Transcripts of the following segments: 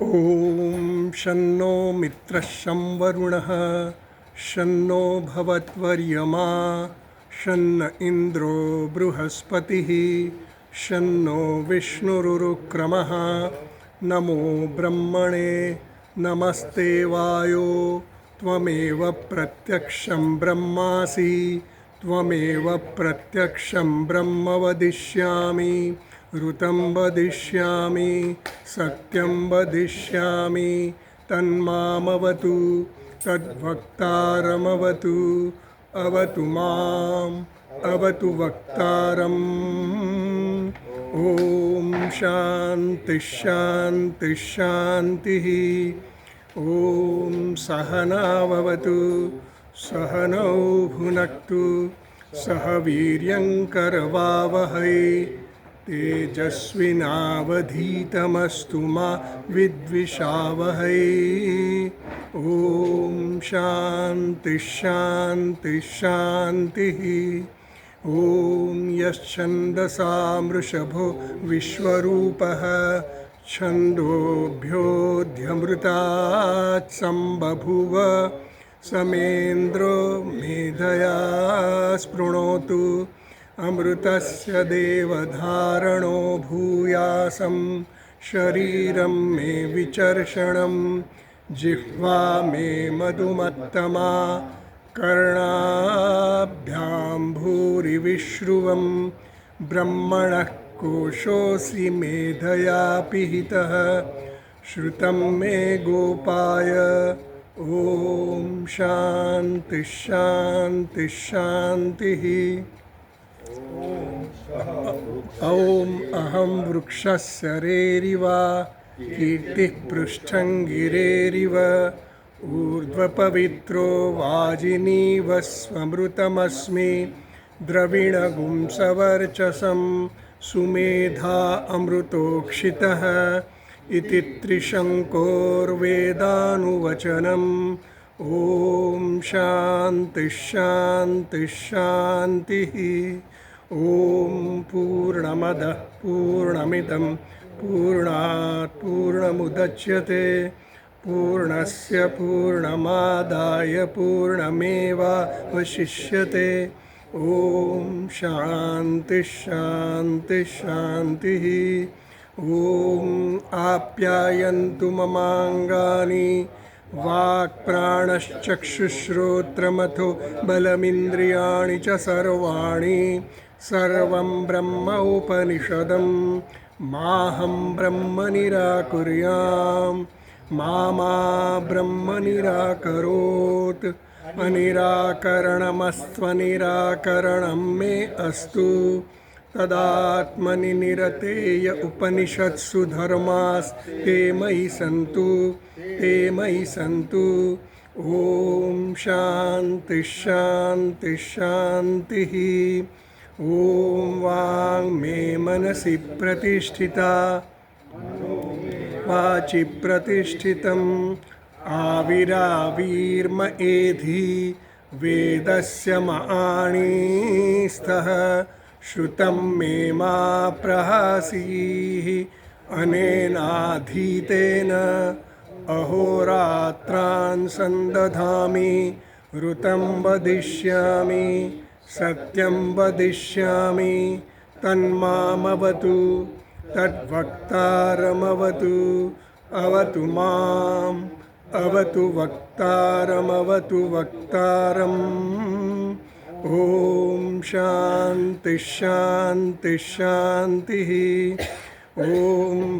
ॐ शन्नो मित्रः शं वरुणः शन्नो भवत्वर्यमा शन्न इन्द्रो बृहस्पतिः शन्नो विष्णुरुक्रमः नमो ब्रह्मणे नमस्ते वायो त्वमेव प्रत्यक्षं ब्रह्मासि त्वमेव प्रत्यक्षं ब्रह्म वदिष्यामि ऋतं वदिष्यामि सत्यं वदिष्यामि तन्मामवतु तद्वक्तारमवतु अवतु माम् अवतु वक्तारम्। ॐ शान्तिः शान्तिः शान्तिः। ॐ सहनाववतु सहनौ भुनक्तु सह वीर्यङ्करवावहै तेजस्विनावधीतमस्तु मा विद्विषावहै। ॐ शान्तिः शान्तिः शान्तिः। ॐ यश्छन्दसामृषभो विश्वरूपः छन्दोभ्योऽध्यमृतात् सम्बभूव समेन्द्रो मेधया स्पृणोतु अमृतस्य देवधारणो भूयासं शरीरं मे विचर्षणं जिह्वा मे मधुमत्तमा कर्णाभ्यां भूरिविश्रुवं ब्रह्मणः कोशोऽसि मेधया पिहितः श्रुतं मे गोपाय। ॐ शान्तिः शान्तिः शान्तिः। ॐ अहं वृक्षस्य रेरिव कीर्तिः पृष्ठं गिरेरिव ऊर्ध्वपवित्रो वाजिनीव स्वमृतमस्मि द्रविणगुंसवर्चसं सुमेधा अमृतोक्षितः इति त्रिशङ्कोर्वेदानुवचनम्। ॐ शान्तिः शान्तिः शान्तिः। ॐ पूर्णमदः पूर्णमिदं पूर्णात् पूर्णमुदच्यते पूर्णस्य पूर्णमादाय पूर्णमेवावशिष्यते। ॐ शान्तिः शान्तिः शान्तिः। ॐ आप्यायन्तु ममाङ्गानि वाक्प्राणश्चक्षुश्रोत्रमथो बलमिन्द्रियाणि च सर्वाणि सर्वं ब्रह्म उपनिषदं माहं ब्रह्म निराकुर्याम् मा ब्रह्म निराकरोत् अनिराकरणमस्त्वनिराकरणं मे अस्तु तदात्मनि निरतेय उपनिषत्सु धर्मास्ते मयि सन्तु ते मयि सन्तु। ॐ शान्तिः शान्तिः शान्तिः। ॐ वाङ् मे मनसि प्रतिष्ठिता वाचि प्रतिष्ठितम् आविरावीर्म एधि वेदस्य मआणीस्तः श्रुतं मे मा प्रहासीः अनेनाधीतेन अहोरात्रान् सन्दधामि ऋतं वदिष्यामि सत्यं वदिष्यामि तन्मामवतु तद्वक्तारमवतु अवतु माम् अवतु वक्तारमवतु वक्तारम्। ॐ शान्तिः शान्तिः शान्तिः। ॐ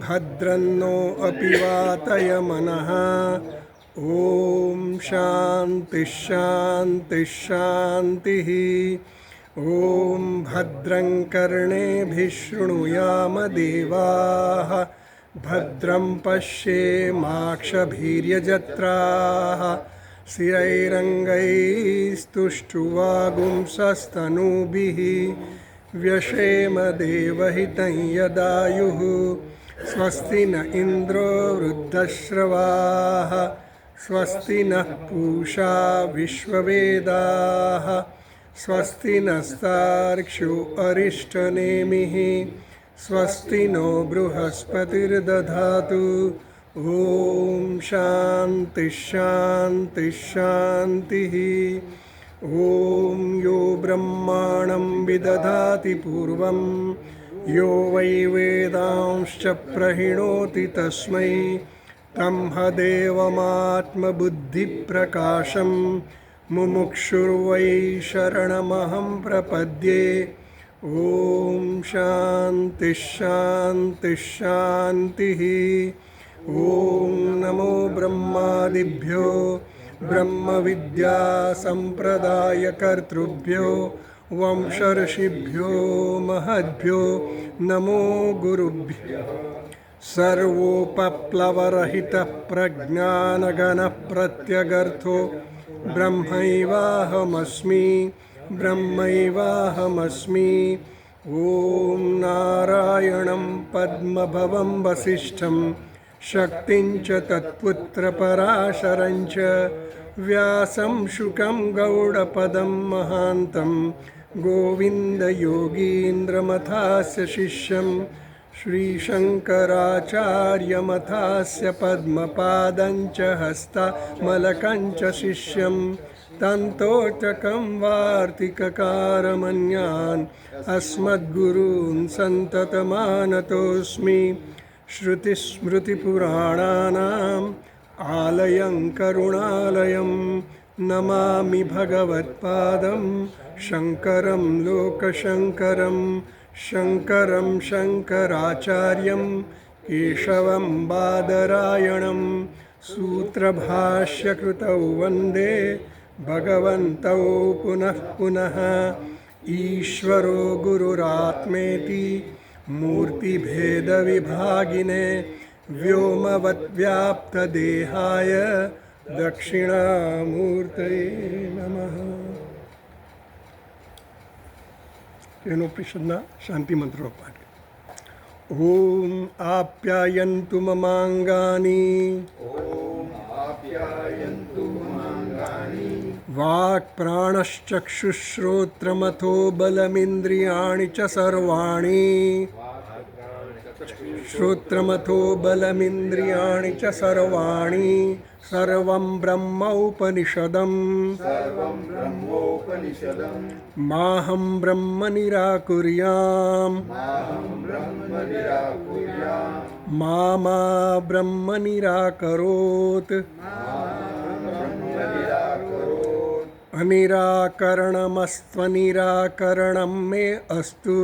भद्रन्नो अपि वातयमनः। ॐ शान्तिः शान्तिः शान्तिः। ॐ भद्रं कर्णेभिः शृणुयाम देवाः भद्रं पश्येमाक्षभिर्यजत्राः स्थिरैरङ्गैस्तुष्टुवागुंसस्तनूभिः व्यशेम देवहितं यदायुः स्वस्ति न इन्द्रो वृद्धश्रवाः स्वस्ति नः पूषा विश्ववेदाः स्वस्ति नस्तार्क्ष्यो अरिष्टनेमिः स्वस्ति नो बृहस्पतिर्दधातु ઓમ શાંતિ શાંતિ શાંતિ. ઓમ યો બ્રહ્માણં વિદધાતિ પૂર્વં યો વૈ વેદાંશ્ચ પ્રહિણોતિ તસ્મૈ તમ્હદેવમાત્મબુદ્ધિપ્રકાશં મુમુક્ષુર્વૈ શરણમહં પ્રપદ્યે. ઓમ શાંતિ શાંતિ શાંતિ. ઓમ નમો બ્રહ્માદિભ્યો બ્રહ્મવિદ્યા સંપ્રદાયકર્તૃભ્યો વંશર્ષિભ્યો મહદ્ભ્યો નમો ગુરુભ્યો. સર્વોપપ્લવરહિતઃ પ્રજ્ઞાનગણઃ પ્રત્યગર્થો બ્રહ્મૈવાહમસ્મિ બ્રહ્મૈવાહમસ્મિ. ઓમ નારાયણં પદ્મભવં વસિષ્ઠં શક્તિં ચ તત્પુત્રપરાશરં ચ વ્યાસં શુકં ગૌડપદં મહાન્तं ગોવિन्दयोगीन्द्रमथास्य शिष्यं श्रीशङ्कराचार्यमथास्य पद्मपादं च हस्तामलकं च शिष्यं तन्तोचकं वार्तिककारमन्यान् अस्मद्गुरून् सन्ततमानतोऽस्मि. श्रुतिस्मृतिपुराणानाम् आलयं करुणालयं नमामि भगवत्पादं शङ्करं लोकशङ्करं. शङ्करं शङ्कराचार्यं केशवं बादरायणं सूत्रभाष्यकृतौ वन्दे भगवन्तौ पुनः पुनः. ईश्वरो गुरुरात्मेति मूर्तिभेदविभागिने व्योमवद्व्याप्तदेहाय दक्षिणामूर्तये नमः. केनोपनिषदના શાંતિ મંત્રો પાઠ. ઓમ આપ્યાયન્તુ મમાંગાની વાક્ પ્રાણશ્ચક્ષુશ્રોત્રમથો બલમિન્દ્રિયાણિ ચ સર્વાણિ. શ્રોત્રમથો બલમિન્દ્રિયાણિ ચ સર્વાણિ સર્વં બ્રહ્મોપનિષદં. માહં બ્રહ્મ નિરાકુર્યામ મા બ્રહ્મ નિરાકરોત. અનિરાકરણમસ્ત્વનિરાકરણં મે અસ્તુ.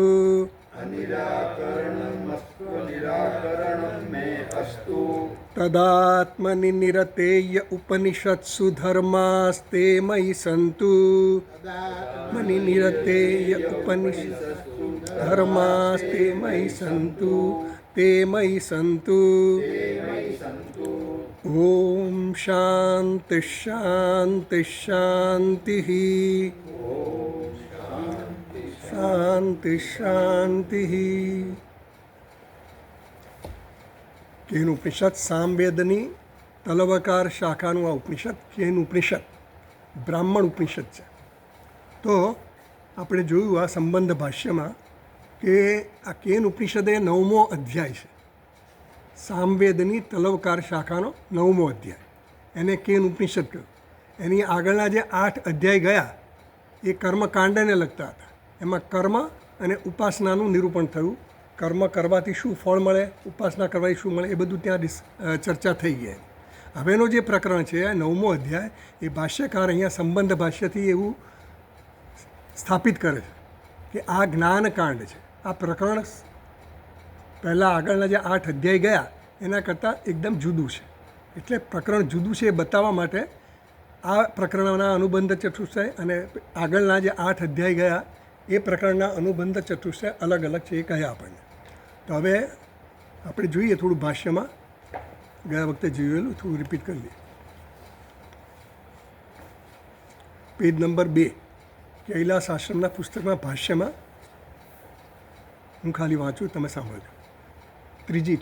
તદાત્મનિ નિરતેય ઉપનિષત્સુ ધર્માસ્તે મયિ સંતુ. મનિ નિરતેય ઉપનિષત્સુ ધર્માસ્તે મયિ સંતુ. તે મયિ સંતુ. ઓમ શાંતિ શાંતિ શાંતિ. શાંતિ શાંતિ. કેન ઉપનિષદ સામવેદની તલવકાર શાખાનું આ ઉપનિષદ કેન ઉપનિષદ બ્રાહ્મણ ઉપનિષદ છે. તો આપણે જોયું આ સંબંધ ભાષ્યમાં કે આ કેન ઉપનિષદ એ 9મો અધ્યાય છે. સામવેદની તલવકાર શાખાનો 9મો અધ્યાય, એને કેન ઉપનિષદ કહ્યું. એની આગળના જે 8 અધ્યાય ગયા એ કર્મકાંડને લગતા હતા. એમાં કર્મ અને ઉપાસનાનું નિરૂપણ થયું. કર્મ કરવાથી શું ફળ મળે, ઉપાસના કરવાથી શું મળે, એ બધું ત્યાં ચર્ચા થઈ ગઈ. હવેનો જે પ્રકરણ છે 9મો અધ્યાય, એ ભાષ્યકાર અહીંયા સંબંધ ભાષ્યથી એવું સ્થાપિત કરે છે કે આ જ્ઞાનકાંડ છે. આ પ્રકરણ પહેલાં આગળના જે 8 અધ્યાય ગયા એના કરતાં એકદમ જુદું છે. એટલે પ્રકરણ જુદું છે એ બતાવવા માટે આ પ્રકરણના અનુબંધ ચતુષ્ટય અને આગળના જે 8 અધ્યાય ગયા એ પ્રકરણના અનુબંધ ચતુષ્ટય અલગ અલગ છે એ કહ્યા આપણને. તો હવે આપણે જોઈએ થોડું ભાષ્યમાં, ગયા વખતે જોયેલું થોડું રિપીટ કરી લઈએ. પેજ નંબર 2 કૈલાસ આશ્રમના પુસ્તકમાં ભાષ્યમાં હું ખાલી વાંચું, તમે સાંભળજો.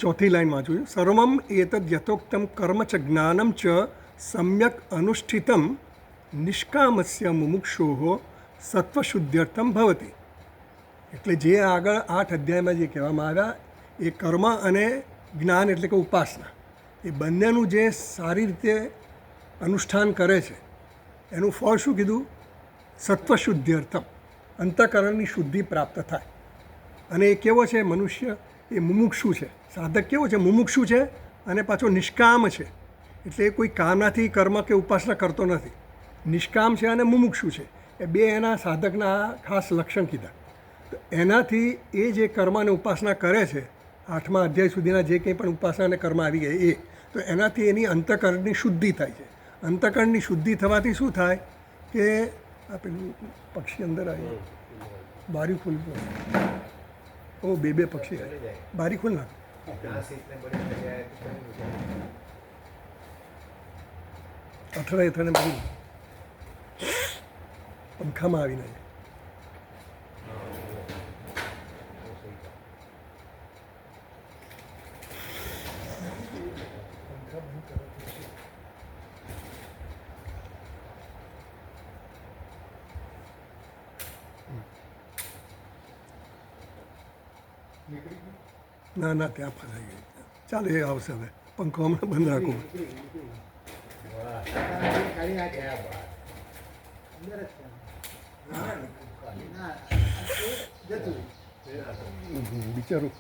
ચોથી લાઈન વાંચું. સર્વમ એતદ યથોક્તમ કર્મ ચ જ્ઞાનમ ચ સમ્યક અનુષ્ઠિતમ નિષ્કામસ્ય મુમુક્ષોઃ સત્વશુદ્ધ્યર્થમ ભવતિ. એટલે જે આગળ 8 અધ્યાયમાં જે કહેવામાં આવ્યા એ કર્મ અને જ્ઞાન એટલે કે ઉપાસના, એ બંનેનું જે સારી રીતે અનુષ્ઠાન કરે છે એનું ફળ શું કીધું? સત્વશુદ્ધિઅર્થમ, અંતઃકરણની શુદ્ધિ પ્રાપ્ત થાય. અને એ કેવો છે મનુષ્ય? એ મુમુક્ષુ છે. સાધક કેવો છે? મુમુક્ષુ છે અને પાછો નિષ્કામ છે. એટલે એ કોઈ કામનાથી કર્મ કે ઉપાસના કરતો નથી. નિષ્કામ છે અને મુમુક્ષુ છે. એ બે એના સાધકના ખાસ લક્ષણ કીધા. તો એનાથી એ જે કર્મ અને ઉપાસના કરે છે, 8મા અધ્યાય સુધીના જે કંઈ પણ ઉપાસના અને કર્મ આવી ગયા એ, તો એનાથી એની અંતઃકરણની શુદ્ધિ થાય છે. અંતઃકરણની શુદ્ધિ થવાથી શું થાય કે આ પેલું પક્ષી અંદર આવી, બારી ખુલ, ઓ બે પક્ષી આવે, બારી ખુલ નાખ. અથડાય બધું પંખામાં આવીને ના ત્યાં ફસાઈ ગઈ. ચાલો એ આવશે હવે. પંખો હમણાં બંધ રાખો. બિચારું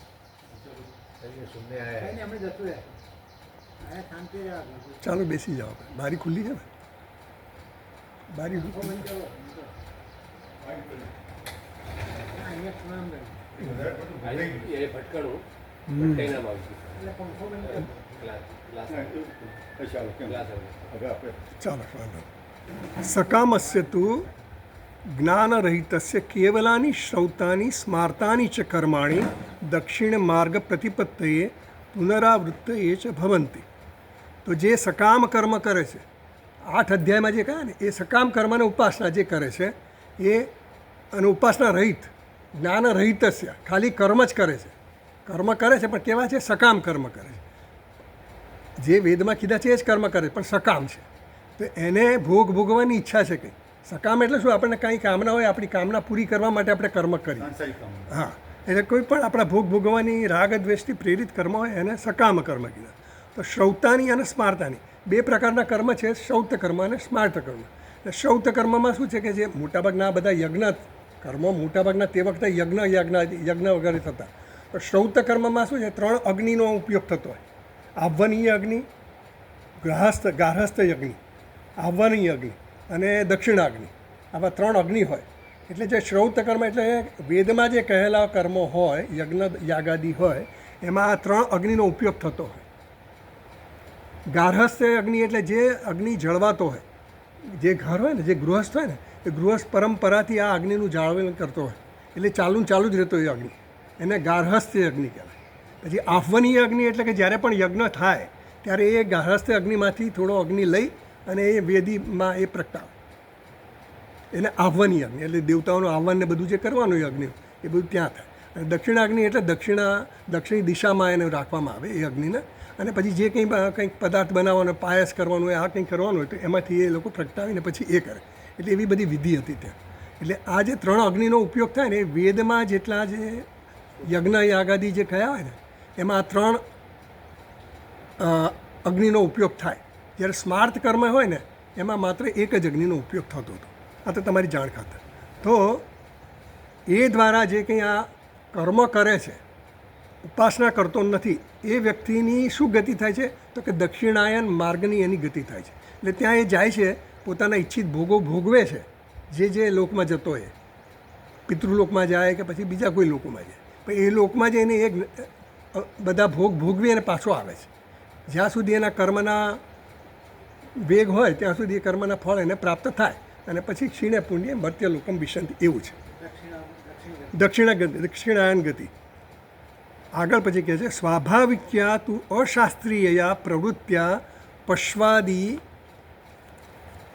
ચાલો બેસી જાઓ. બારી ખુલ્લી છે ને? બારી ચાલો. સકામસ્ય તુ જ્ઞાનરહિતસ્ય કેવલાની શ્રૌતાની સ્માર્તાની ચ કર્માણી દક્ષિણ માર્ગ પ્રતિપત્તયે પુનરાવૃત્તયે ચ ભવંતિ. તો જે સકામ કર્મ કરે છે, 8 અધ્યાયમાં જે કહ્યા ને, એ સકામ કર્મને ઉપાસના જે કરે છે એ, અને ઉપાસના રહિત, જ્ઞાન રહિતસ્ય, ખાલી કર્મ જ કરે છે. કર્મ કરે છે પણ કેવા છે? સકામ કર્મ કરે છે. જે વેદમાં કીધા છે એ જ કર્મ કરે પણ સકામ છે. તો એને ભોગ ભોગવવાની ઈચ્છા છે કંઈ. સકામ એટલે શું? આપણને કાંઈ કામના હોય, આપણી કામના પૂરી કરવા માટે આપણે કર્મ કરીએ. હા, એટલે કોઈ પણ આપણા ભોગ ભોગવવાની રાગ દ્વેષથી પ્રેરિત કર્મ હોય એને સકામ કર્મ કીધા. તો શ્રૌતાની અને સ્માર્તાની બે પ્રકારના કર્મ છે, શ્રૌત કર્મ અને સ્માર્ત કર્મ. એટલે શ્રૌત કર્મમાં શું છે કે જે મોટાભાગના બધા યજ્ઞ કર્મો, મોટાભાગના તે વખતે યજ્ઞ વગેરે થતા. તો શ્રૌત કર્મમાં શું છે? 3 અગ્નિનો ઉપયોગ થતો હોય. આવવનીય અગ્નિ, ગાર્હસ્થ અગ્નિ, આવવનીય અગ્નિ અને દક્ષિણાગ્નિ. આવા 3 અગ્નિ હોય. એટલે જે શ્રૌત કર્મ એટલે વેદમાં જે કહેલા કર્મો હોય, યજ્ઞ યાગાદી હોય, એમાં આ 3 અગ્નિનો ઉપયોગ થતો હોય. ગાર્હસ્થ અગ્નિ એટલે જે અગ્નિ જળવાતો હોય, જે ઘર હોય ને, જે ગૃહસ્થ હોય ને, એ ગૃહસ્થ પરંપરાથી આ અગ્નિનું જાળવણ કરતો હોય. એટલે ચાલુ જ રહેતો એ અગ્નિ, એને ગાર્હસ્થ અગ્નિ કહેવાય. પછી આહ્વનીય અગ્નિ એટલે કે જ્યારે પણ યજ્ઞ થાય ત્યારે એ ગાર્હસ્થ અગ્નિમાંથી થોડો અગ્નિ લઈ અને એ વેદીમાં એ પ્રગટાવે. એને આહ્વનીય અગ્નિ એટલે દેવતાઓનું આહ્વાન ને બધું જે કરવાનું એ અગ્નિ, એ બધું ત્યાં થાય. અને દક્ષિણાગ્નિ એટલે દક્ષિણ દિશામાં એને રાખવામાં આવે એ અગ્નિને. અને પછી જે કંઈક પદાર્થ બનાવવાનો, પાયસ કરવાનો હોય, આ કંઈક કરવાનું હોય તો એમાંથી એ લોકો પ્રગટાવીને પછી એ કરે. એટલે એવી બધી વિધિ હતી ત્યાં. એટલે આ જે 3 અગ્નિનો ઉપયોગ થાય ને, એ વેદમાં જેટલા જે યજ્ઞ યાગાદી જે કયા હોય ને, એમાં આ 3 અગ્નિનો ઉપયોગ થાય. જ્યારે સ્માર્ત કર્મ હોય ને, એમાં માત્ર એક જ અગ્નિનો ઉપયોગ થતો હતો. આ તો તમારી જાણ ખાતર. તો એ દ્વારા જે કંઈ આ કર્મ કરે છે, ઉપાસના કરતો નથી, એ વ્યક્તિની શું ગતિ થાય છે? તો કે દક્ષિણાયન માર્ગની એની ગતિ થાય છે. એટલે ત્યાં એ જાય છે, પોતાના ઈચ્છિત ભોગો ભોગવે છે. જે લોકમાં જતો હોય, પિતૃલોકમાં જાય કે પછી બીજા કોઈ લોકોમાં જાય, પણ એ લોકમાં જઈને એ બધા ભોગ ભોગવી અને પાછો આવે છે. જ્યાં સુધી એના કર્મના વેગ હોય ત્યાં સુધી એ કર્મના ફળ એને પ્રાપ્ત થાય. અને પછી ક્ષીણે પુણ્ય મર્ત્ય લોકમ વિશંતિ, એવું છે દક્ષિણાયન ગતિ. આગળ પછી કહે છે સ્વાભાવિક્યા તું અશાસ્ત્રીયયા પ્રવૃત્યા પશ્વાદી.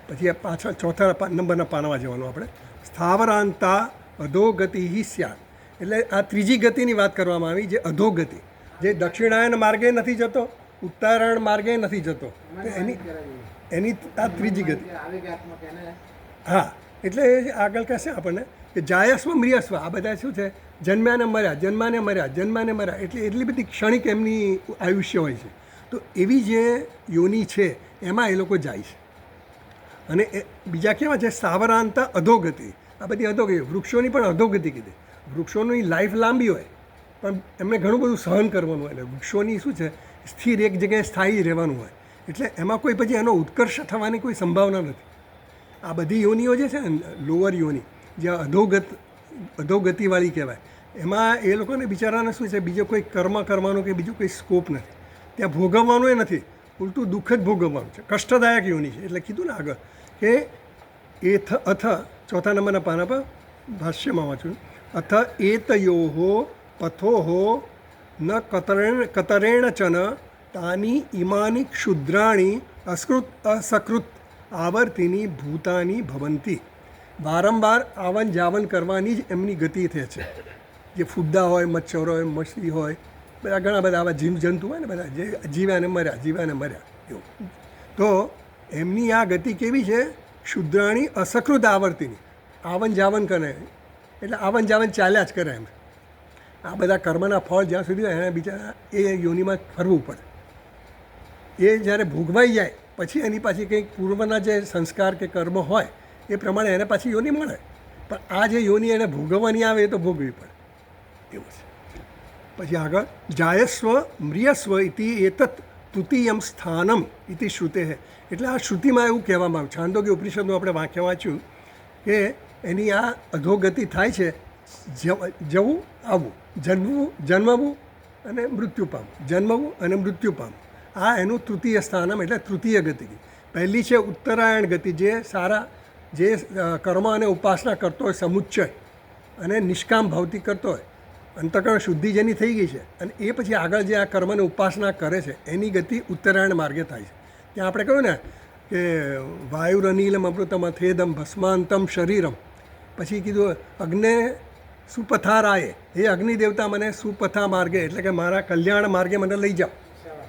પછી આ પાછળ 4થા નંબરના પાનામાં જવાનું આપણે. સ્થાવરાંતા અધોગતિ સ્યાત. એટલે આ ત્રીજી ગતિની વાત કરવામાં આવી, જે અધોગતિ, જે દક્ષિણાયન માર્ગે નથી જતો, ઉત્તરાયણ માર્ગે નથી જતો, એની આ ત્રીજી ગતિ. હા, એટલે આગળ કહેશે આપણને કે જાયસ્વ મ્રિયસ્વ. આ બધા શું છે? જન્મ્યાને મર્યા, જન્માને મર્યા, જન્માને મર્યા. એટલે એટલી બધી ક્ષણિક એમની આયુષ્ય હોય છે. તો તો એવી જે યોનિ છે એમાં એ લોકો જાય છે. અને બીજા કેવા છે સ્થાવરાંતા અધોગતિ, આ બધી અધોગતિ, વૃક્ષોની પણ અધોગતિ કીધી. વૃક્ષોની લાઈફ લાંબી હોય પણ એમને ઘણું બધું સહન કરવાનું હોય. એટલે વૃક્ષોની શું છે સ્થિર એક જગ્યાએ સ્થાયી રહેવાનું હોય, એટલે એમાં કોઈ પછી એનો ઉત્કર્ષ થવાની કોઈ સંભાવના નથી. આ બધી યોનિઓ જે છે ને લોઅર યોનિ જે અધોગતિવાળી કહેવાય, એમાં એ લોકોને બિચારાને શું છે બીજો કોઈ કર્મ કરવાનો કે બીજો કોઈ સ્કોપ નથી, ત્યાં ભોગવવાનું એ નથી, ઉલટું દુઃખ જ ભોગવવાનું છે. કષ્ટદાયક યોનિ છે. એટલે કીધું ને આગળ કે અથ ચોથા નંબરના પાના પર ભાષ્યમાં વાંચું, અથ એતયોહો પથોહો ન કતરેણ ચન તાની ઇમાની ક્ષુદ્રાણી અસકૃત આવર્તિની ભૂતાની ભવંતી. વારંવાર આવન જાવન કરવાની જ એમની ગતિ થાય છે. જે ફુદ્દા હોય, મચ્છર હોય, મછલી હોય, બધા ઘણા બધા આવા જીવજંતુ હોય ને, બધા જે જીવ્યા ને મર્યા એવું. તો એમની આ ગતિ કેવી છે? ક્ષુદ્રાણી અસકૃત આવર્તિની, આવન જાવન કરે, એટલે આવન જાવન ચાલ્યા જ કરે એમ. આ બધા કર્મના ફળ જ્યાં સુધી હોય એને બિચારા એ યોનિમાં ફરવું પડે. એ જ્યારે ભોગવાઈ જાય પછી એની પાછી કંઈક પૂર્વના જે સંસ્કાર કે કર્મ હોય એ પ્રમાણે એને પાછી યોનિ મળે. પણ આ જે યોનિ એને ભોગવવાની આવે એ તો ભોગવવી પડે એવું છે. પછી આગળ જાયસ્વ મ્રિયસ્વ ઇતિ એતત તૃતીયમ સ્થાનમ ઇતિ શ્રુતે. એટલે આ શ્રુતિમાં એવું કહેવામાં આવ્યું, છાંદોગ્ય ઉપનિષદનું આપણે વાક્ય વાંચ્યું કે એની આ અધોગતિ થાય છે, જવું આવવું, જન્મવું અને મૃત્યુ પામવું, જન્મવું અને મૃત્યુ પામવું. આ એનું તૃતીય સ્થાનમ એટલે તૃતીય ગતિ. પહેલી છે ઉત્તરાયણ ગતિ, જે સારા જે કર્મ અને ઉપાસના કરતો હોય સમુચ્ચય અને નિષ્કામ ભાવથી કરતો હોય, અંતઃકરણ શુદ્ધિ જેની થઈ ગઈ છે, અને એ પછી આગળ જે આ કર્મને ઉપાસના કરે છે એની ગતિ ઉત્તરાયણ માર્ગે થાય છે. ત્યાં આપણે કહ્યું ને કે વાયુરનીલમ અમૃતમ અથેદમ ભસ્માંતમ શરીરમ. પછી કીધું અગ્ને સુપથારાય, હે અગ્નિ દેવતા મને સુપથા માર્ગે એટલે કે મારા કલ્યાણ માર્ગે મને લઈ જાઓ.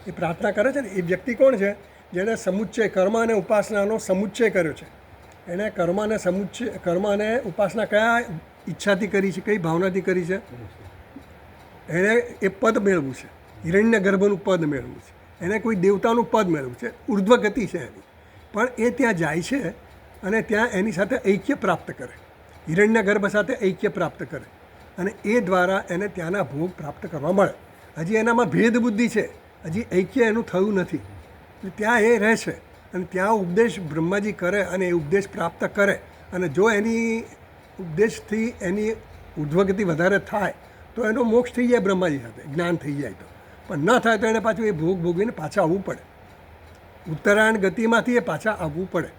એ પ્રાર્થના કરે છે ને એ વ્યક્તિ કોણ છે? જેણે સમુચ્ચય કર્મ અને ઉપાસનાનો સમુચ્ચય કર્યો છે. એણે કર્મ અને ઉપાસના કયા ઈચ્છાથી કરી છે, કઈ ભાવનાથી કરી છે? એણે એ પદ મેળવવું છે, હિરણ્ય ગર્ભનું પદ મેળવવું છે, એને કોઈ દેવતાનું પદ મેળવવું છે, ઉર્ધ્વગતિ છે એની. પણ એ ત્યાં જાય છે અને ત્યાં એની સાથે ઐક્ય પ્રાપ્ત કરે, હિરણ્ય ગર્ભ સાથે ઐક્ય પ્રાપ્ત કરે, અને એ દ્વારા એને ત્યાંના ભોગ પ્રાપ્ત કરવા મળે. હજી એનામાં ભેદ બુદ્ધિ છે, હજી ઐક્ય એનું થયું નથી. એટલે ત્યાં એ રહે છે અને ત્યાં ઉપદેશ બ્રહ્માજી કરે અને એ ઉપદેશ પ્રાપ્ત કરે. અને જો એની ઉપદેશથી એની ઉર્ધ્વગતિ વધારે થાય તો એનો મોક્ષ થઈ જાય બ્રહ્માજી સાથે, જ્ઞાન થઈ જાય તો. પણ ન થાય તો એને પાછું એ ભોગ ભોગવીને પાછા આવવું પડે. ઉત્તરાયણ ગતિમાંથી એ પાછા આવવું પડે.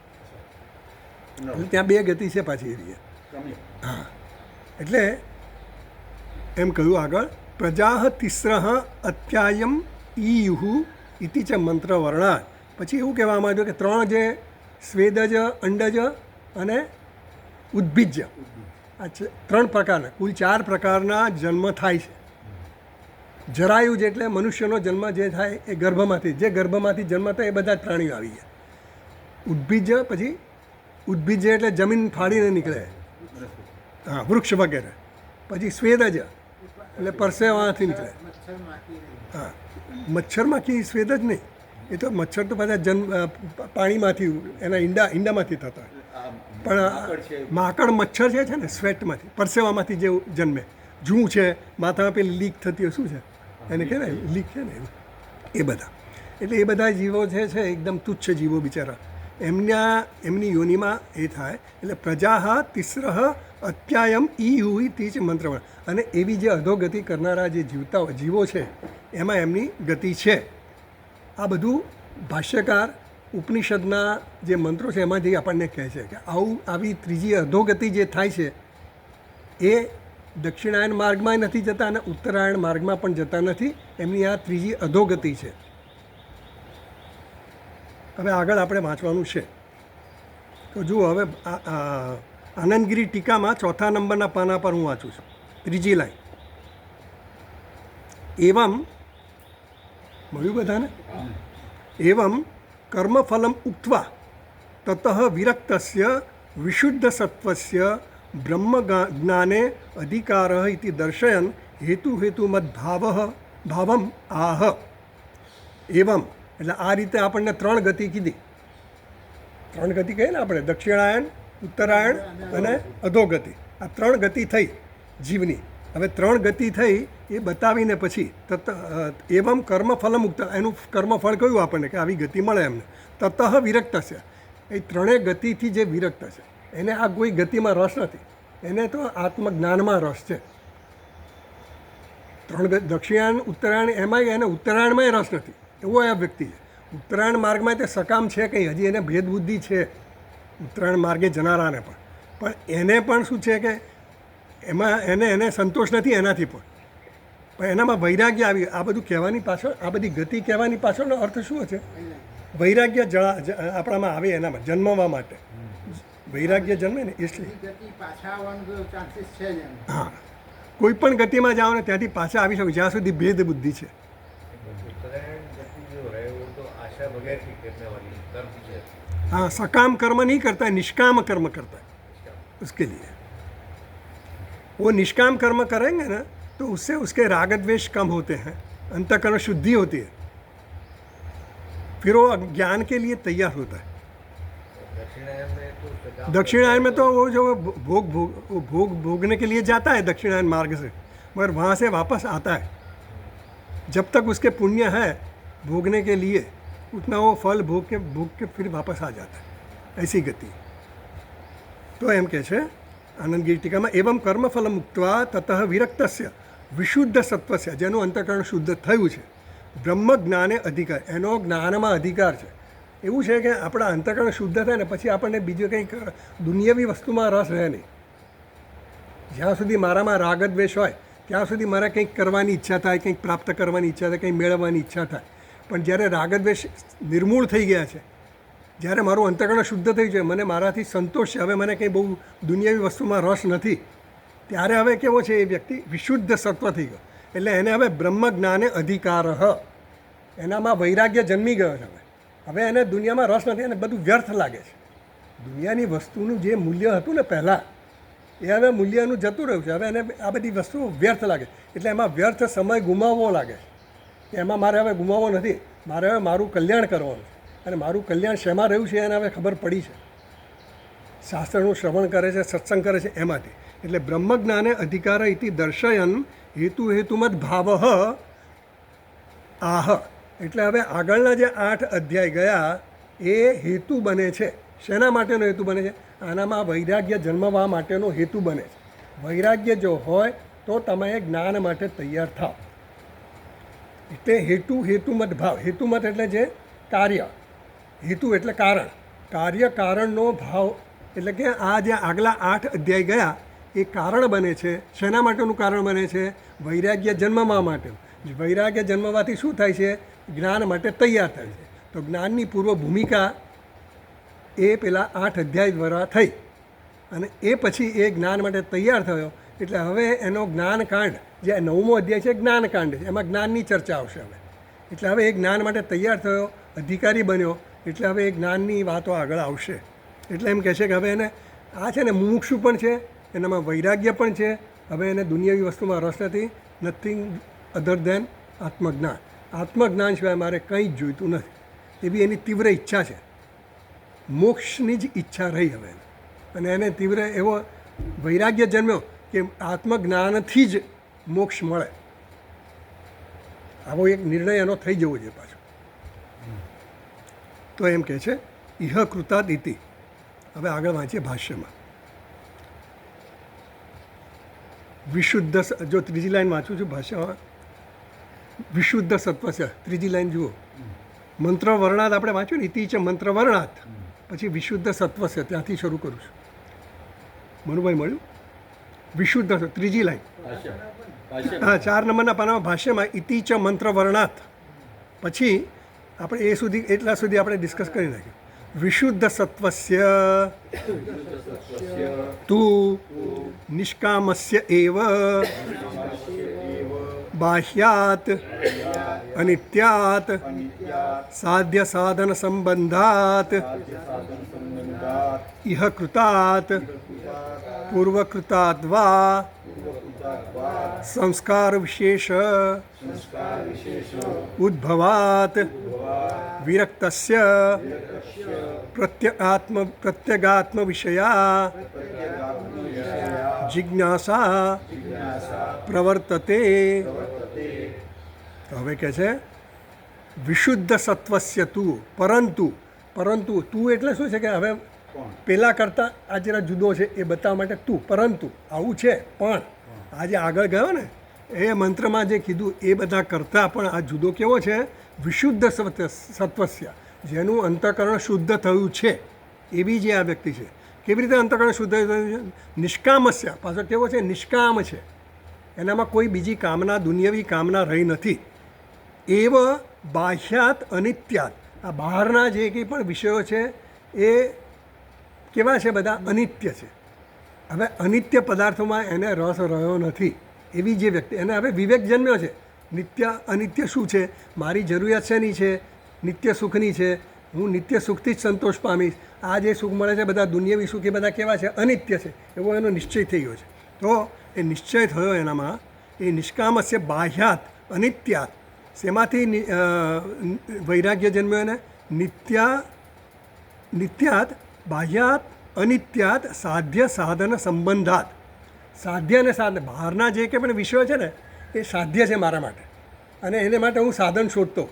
એટલે ત્યાં બે ગતિ છે પાછી એવી. હા, એટલે એમ કહ્યું આગળ, પ્રજાહ તિસ્રઃ અત્યાયમ ઈયુહુ ઇતિ ચ મંત્ર વર્ણા. પછી એવું કહેવામાં આવ્યું કે ત્રણ જે સ્વેદજ, અંડજ અને ઉદ્ભિજ્ય, આ ત્રણ પ્રકારના, કુલ 4 પ્રકારના જન્મ થાય છે. જરાયુજ એટલે મનુષ્યનો જન્મ જે થાય એ ગર્ભમાંથી, જે ગર્ભમાંથી જન્મ થાય એ બધા જ પ્રાણીઓ આવી ગયા. ઉદ્ભિજ્ય, પછી ઉદ્ભિજ્ય એટલે જમીન ફાડીને નીકળે, હા, વૃક્ષ વગેરે. પછી સ્વેદજ એટલે પરસેવાથી નીકળે. હા, મચ્છરમાંથી સ્વેદ જ નહીં, એ તો મચ્છર તો પાછા પાણીમાંથી, એના ઈંડામાંથી થતા. પણ માકડ મચ્છર છે ને સ્વેટમાંથી, પરસેવામાંથી જે જન્મે. જૂ છે, માથામાં પેલી લીક થતી હોય, શું છે એને કહેવાય, લીક છે ને, એ બધા. એટલે એ બધા જીવો છે એકદમ તુચ્છ જીવો બિચારા, એમની યોનિમાં એ થાય. એટલે પ્રજાહ તિસ્રઃ અત્યાયમ ઈ હુઈ તીચ મંત્ર. અને એવી જે અધોગતિ કરનારા જે જીવો છે એમાં એમની ગતિ છે. આ બધું ભાષ્યકાર ઉપનિષદના જે મંત્રો છે એમાંથી આપણને કહે છે કે આવી ત્રીજી અધોગતિ જે થાય છે એ દક્ષિણાયન માર્ગમાં નથી જતા અને ઉત્તરાયણ માર્ગમાં પણ જતા નથી. એમની આ ત્રીજી અધોગતિ છે. હવે આગળ આપણે વાંચવાનું છે. તો જુઓ, હવે આનંદગીરી ટીકામાં 4થા નંબરના પાના પર હું વાંચું છું, 3જી લાઈન. એવમ, મળ્યું બધાને? એવમ કર્મફલમ ઉક્ત્વા તતઃ વિરક્તસ્ય વિશુદ્ધ સત્વસ્ય બ્રહ્મ જ્ઞાને અધિકારઃ ઇતિ દર્શયન હેતુમદ્ ભાવમ આહ. એવમ એટલે આ રીતે આપણને 3 ગતિ કીધી. 3 ગતિ કહીએ ને આપણે, દક્ષિણાયન, ઉત્તરાયણ અને અધોગતિ. આ 3 ગતિ થઈ જીવની. હવે 3 ગતિ થઈ એ બતાવીને પછી એવમ કર્મફલ મુક્ત, એનું કર્મફળ કહ્યું આપણને કે આવી ગતિ મળે એમને. તતઃ વિરક્ત છે, એ 3 ગતિથી જે વિરક્ત છે એને આ કોઈ ગતિમાં રસ નથી, એને તો આત્મજ્ઞાનમાં રસ છે. 3 દક્ષિણાયન, ઉત્તરાયણ, એમાંય એને ઉત્તરાયણમાંય રસ નથી, એવો આ વ્યક્તિ છે. ઉત્તરાયણ માર્ગમાં તે સકામ છે કંઈ, હજી એને ભેદબુદ્ધિ છે ઉત્તરાયણ માર્ગે જનારાને પણ એને પણ શું છે કે એમાં એને સંતોષ નથી એનાથી પણ એનામાં વૈરાગ્ય આવી. આ બધું કહેવાની પાછળ, આ બધી ગતિ કહેવાની પાછળનો અર્થ શું છે? વૈરાગ્ય આપણામાં આવે, એનામાં જન્મવા માટે વૈરાગ્ય જન્મે ને એટલે. હા, કોઈ પણ ગતિમાં જાઓ ને ત્યાંથી પાછા આવી શકો જ્યાં સુધી ભેદ બુદ્ધિ છે. हाँ, सकाम कर्म नहीं करता है, निष्काम कर्म करता है. उसके लिए वो निष्काम कर्म करेंगे ना तो उससे उसके राग द्वेष कम होते हैं, अंतःकरण शुद्धि होती है, फिर वो ज्ञान के लिए तैयार होता है. दक्षिणायन में तो वो जो भोगने के लिए जाता है दक्षिणायन मार्ग से, मगर वहाँ से वापस आता है. जब तक उसके पुण्य है भोगने के लिए उतना वो फल भोग के फिर वापस आ जाता है. ऐसी गति. तो एम कहे छे आनंदगिरी टीकाમાં एवं કર્મફલ મુક્ત્વા તતઃ વિરક્તસ્ય વિશુદ્ધ સત્વસ્ય, જેનું અંતઃકરણ શુદ્ધ થયું છે, બ્રહ્મ જ્ઞાને અધિકાર, એનો જ્ઞાનમાં અધિકાર છે. એવું છે કે આપણા અંતઃકરણ શુદ્ધ થાય ને પછી આપણને બીજું કંઈક દુનિયાવી વસ્તુમાં રસ રહે નહીં. જ્યાં સુધી મારામાં રાગ દ્વેષ હોય ત્યાં સુધી મારે કંઈક કરવાની ઈચ્છા થાય, કંઈક પ્રાપ્ત કરવાની ઈચ્છા થાય, કંઈક મેળવવાની ઈચ્છા થાય. પણ જ્યારે રાગદ્વેષ નિર્મૂળ થઈ ગયા છે, જ્યારે મારું અંતઃકરણ શુદ્ધ થયું છે, મને મારાથી સંતોષ છે, હવે મને કંઈ બહુ દુનિયાવી વસ્તુમાં રસ નથી, ત્યારે હવે કેવો છે એ વ્યક્તિ વિશુદ્ધ સત્વ થઈ ગયો. એટલે એને હવે બ્રહ્મ જ્ઞાને અધિકાર, એનામાં વૈરાગ્ય જન્મી ગયો છે. હવે એને દુનિયામાં રસ નથી, એને બધું વ્યર્થ લાગે છે. દુનિયાની વસ્તુનું જે મૂલ્ય હતું ને પહેલાં, એ હવે મૂલ્યનું જતું રહ્યું છે. હવે એને આ બધી વસ્તુઓ વ્યર્થ લાગે, એટલે એમાં વ્યર્થ સમય ગુમાવવો લાગે છે. એમાં મારે હવે ગુમાવવો નથી, મારે હવે મારું કલ્યાણ કરવાનું છે. અને મારું કલ્યાણ શેમાં રહ્યું છે એને હવે ખબર પડી છે. શાસ્ત્રનું શ્રવણ કરે છે, સત્સંગ કરે છે એમાંથી. એટલે બ્રહ્મજ્ઞાને અધિકાર ઇતિ દર્શયન હેતુમદ ભાવ આહ. એટલે હવે આગળના જે 8 અધ્યાય ગયા એ હેતુ બને છે. શેના માટેનો હેતુ બને છે? આનામાં વૈરાગ્ય જન્મવા માટેનો હેતુ બને છે. વૈરાગ્ય જો હોય તો તમે જ્ઞાન માટે તૈયાર થાઓ. એટલે હેતુમત ભાવ. હેતુમત એટલે જે કાર્ય, હેતુ એટલે કારણ, કાર્ય કારણનો ભાવ. એટલે કે આ જે આગલા 8 અધ્યાય ગયા એ કારણ બને છે. શેના માટેનું કારણ બને છે? વૈરાગ્ય જન્મવા માટેનું. વૈરાગ્ય જન્મવાથી શું થાય છે? જ્ઞાન માટે તૈયાર થાય છે. તો જ્ઞાનની પૂર્વ ભૂમિકા એ પેલા 8 અધ્યાય દ્વારા થઈ, અને એ પછી એ જ્ઞાન માટે તૈયાર થયો. એટલે હવે એનો જ્ઞાનકાંડ, જે 9મો અધ્યાય છે જ્ઞાનકાંડ છે, એમાં જ્ઞાનની ચર્ચા આવશે હવે. એટલે હવે એ જ્ઞાન માટે તૈયાર થયો, અધિકારી બન્યો, એટલે હવે એ જ્ઞાનની વાતો આગળ આવશે. એટલે એમ કહે છે કે હવે એને આ છે ને મુમુક્ષુ પણ છે, એનામાં વૈરાગ્ય પણ છે. હવે એને દુનિયાવી વસ્તુમાં રસ નથી, નથિંગ અધર દેન આત્મજ્ઞાન. આત્મજ્ઞાન સિવાય મારે કંઈ જ જોઈતું નથી, એવી એની તીવ્ર ઈચ્છા છે. મોક્ષની જ ઈચ્છા રહી હવે, અને એને તીવ્ર એવો વૈરાગ્ય જન્મ્યો કે આત્મજ્ઞાનથી જ મોક્ષ મળે. આવો એક નિર્ણય એનો થઈ જવો જોઈએ પાછો. તો એમ કહે છે ઇહ કૃતાદ ઇતિ. હવે આગળ વાંચીએ ભાષ્યમાં. વિશુદ્ધ, જો ત્રીજી લાઈન વાંચું છું ભાષ્યમાં, વિશુદ્ધ સત્વ છે. ત્રીજી લાઈન જુઓ. મંત્ર વર્ણાત આપણે વાંચ્યું ને, ઇતિ છે મંત્ર વર્ણાત, પછી વિશુદ્ધ સત્વ છે, ત્યાંથી શરૂ કરું છું. મનુભાઈ મળ્યું? વિશુદ્ધ, ત્રીજી લાઈન. હા, 4 નંબરના પાનામાં ભાષ્યમાં ઇતિ ચ મંત્ર વર્ણાત. પછી આપણે એ સુધી, એટલા સુધી આપણે ડિસ્કસ કરી નાખ્યું. વિશુદ્ધ સત્વસ્ય તુ નિષ્કામસ્ય એવ બાહ્યાત અનિત્યાત સાધ્ય સાધન સંબંધાત ઇહ કૃતાત પૂર્વકૃતાદ વા સંસ્કાર વિશેષ ઉદ્ભવાત વિરક્તસ્ય પ્રત્યગાત્મ વિષયા જિજ્ઞાસા પ્રવર્તતે. હવે કહે છે વિશુદ્ધ સત્વસ્ય તું, પરંતુ તું એટલે શું છે કે હવે પેલા કરતાં આ જરા જુદો છે એ બતાવવા માટે તું, પરંતુ આવું છે પણ આ જે આગળ ગયો ને એ મંત્રમાં જે કીધું એ બધા કરતાં પણ આ જુદો કેવો છે? વિશુદ્ધ સત્વસ્ય, જેનું અંતઃકરણ શુદ્ધ થયું છે એવી જે આ વ્યક્તિ છે. કેવી રીતે અંતઃકરણ શુદ્ધ થયું છે? નિષ્કામસ્ય, પાછો કેવો છે? નિષ્કામ છે, એનામાં કોઈ બીજી કામના, દુનિયાવી કામના રહી નથી. એવ બાહ્યાત અનિત્યાત, આ બહારના જે કંઈ પણ વિષયો છે એ કેવા છે? બધા અનિત્ય છે. હવે અનિત્ય પદાર્થોમાં એને રસ રહ્યો નથી એવી જે વ્યક્તિ, એને હવે વિવેક જન્મ્યો છે. નિત્ય અનિત્ય શું છે? મારી જરૂરિયાત શેની છે? નિત્ય સુખની છે. હું નિત્ય સુખથી જ સંતોષ પામીશ. આ જે સુખ મળે છે બધા દુનિયાવી સુખ એ બધા કેવા છે? અનિત્ય છે. એવો એનો નિશ્ચય થઈ ગયો છે. તો એ નિશ્ચય થયો એનામાં, એ નિષ્કામસ્ય બાહ્યાત અનિત્યાત, શેમાંથી વૈરાગ્ય જન્મ્યો એને? નિત્યાત બાહ્યાત અનિત્યાત સાધ્ય સાધન સંબંધાત. સાધ્ય અને સાધન, બહારના જે કંઈ પણ વિષયો છે ને એ સાધ્ય છે મારા માટે, અને એને માટે હું સાધન શોધતો.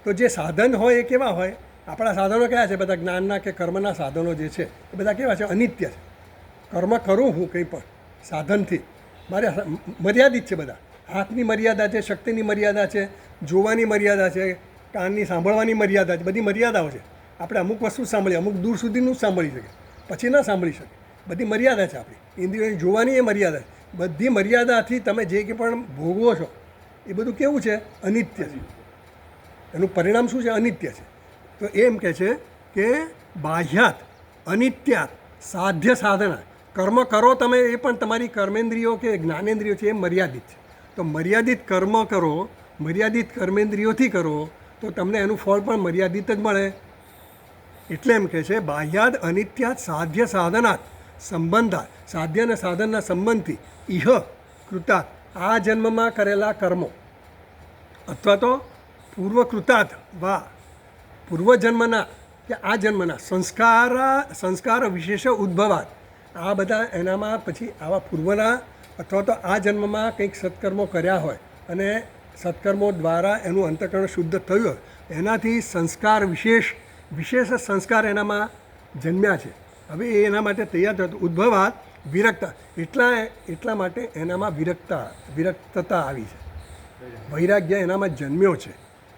તો જે સાધન હોય એ કેવા હોય? આપણા સાધનો કયા છે? બધા જ્ઞાનના કે કર્મના સાધનો જે છે એ બધા કેવા છે? અનિત્ય છે. કર્મ કરું હું કંઈ પણ સાધનથી, મારે મર્યાદિત છે. બધા હાથની મર્યાદા છે, શક્તિની મર્યાદા છે, જોવાની મર્યાદા છે, કાનની સાંભળવાની મર્યાદા છે, બધી મર્યાદાઓ છે. આપણે અમુક વસ્તુ સાંભળીએ, અમુક દૂર સુધીનું જ સાંભળી શકે, પછી ના સાંભળી શકે. બધી મર્યાદા છે આપણી ઇન્દ્રિયોની. જોવાની એ મર્યાદા છે. બધી મર્યાદાથી તમે જે કંઈ પણ ભોગવો છો એ બધું કેવું છે? અનિત્ય છે. એનું પરિણામ શું છે? અનિત્ય છે. તો એમ કહે છે કે બાહ્યાત અનિત્યાત સાધ્ય સાધના, કર્મ કરો તમે એ પણ તમારી કર્મેન્દ્રિયો કે જ્ઞાનેન્દ્રિયો છે એ મર્યાદિત છે. તો મર્યાદિત કર્મ કરો, મર્યાદિત કર્મેન્દ્રિયોથી કરો તો તમને એનું ફળ પણ મર્યાદિત જ મળે. એટલે એમ કહે છે બાહ્યાદ અનિત્યાત સાધ્ય સાધનાત સંબંધાત, સાધ્ય અને સાધનના સંબંધથી ઇહ કૃતાત, આ જન્મમાં કરેલા કર્મો અથવા તો પૂર્વકૃતાત વા પૂર્વજન્મના કે આ જન્મના સંસ્કાર વિશેષ ઉદ્ભવાત, આ બધા એનામાં પછી આવા પૂર્વના અથવા તો આ જન્મમાં કંઈક સત્કર્મો કર્યા હોય અને સત્કર્મો દ્વારા એનું અંતઃકરણ શુદ્ધ થયું હોય, એનાથી સંસ્કાર વિશેષ સંસ્કાર એનામાં જન્મ્યા છે. હવે એ એના માટે તૈયાર થતું. ઉદ્ભવાત વિરક્તા, એટલા માટે એનામાં વિરક્તતા આવી છે. વૈરાગ્ય એનામાં જન્મ્યો છે.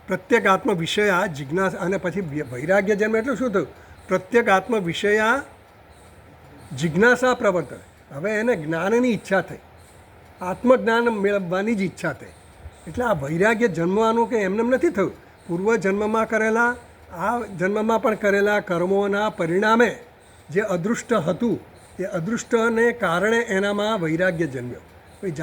પ્રત્યેક આત્મ વિષયા જિજ્ઞાસા, અને પછી વૈરાગ્ય જન્મ એટલે શું થયું? પ્રત્યેક આત્મ વિષયા જિજ્ઞાસા પ્રવર્તન. હવે એને જ્ઞાનની ઈચ્છા થઈ, આત્મજ્ઞાન મેળવવાની જ ઈચ્છા થઈ. એટલે આ વૈરાગ્ય જન્મવાનું કે એમને નથી થયું. પૂર્વ જન્મમાં કરેલા, આ જન્મમાં પણ કરેલા કર્મોના પરિણામે જે અદૃષ્ટ હતું એ અદૃષ્ટને કારણે એનામાં વૈરાગ્ય જન્મ્યો. કંઈ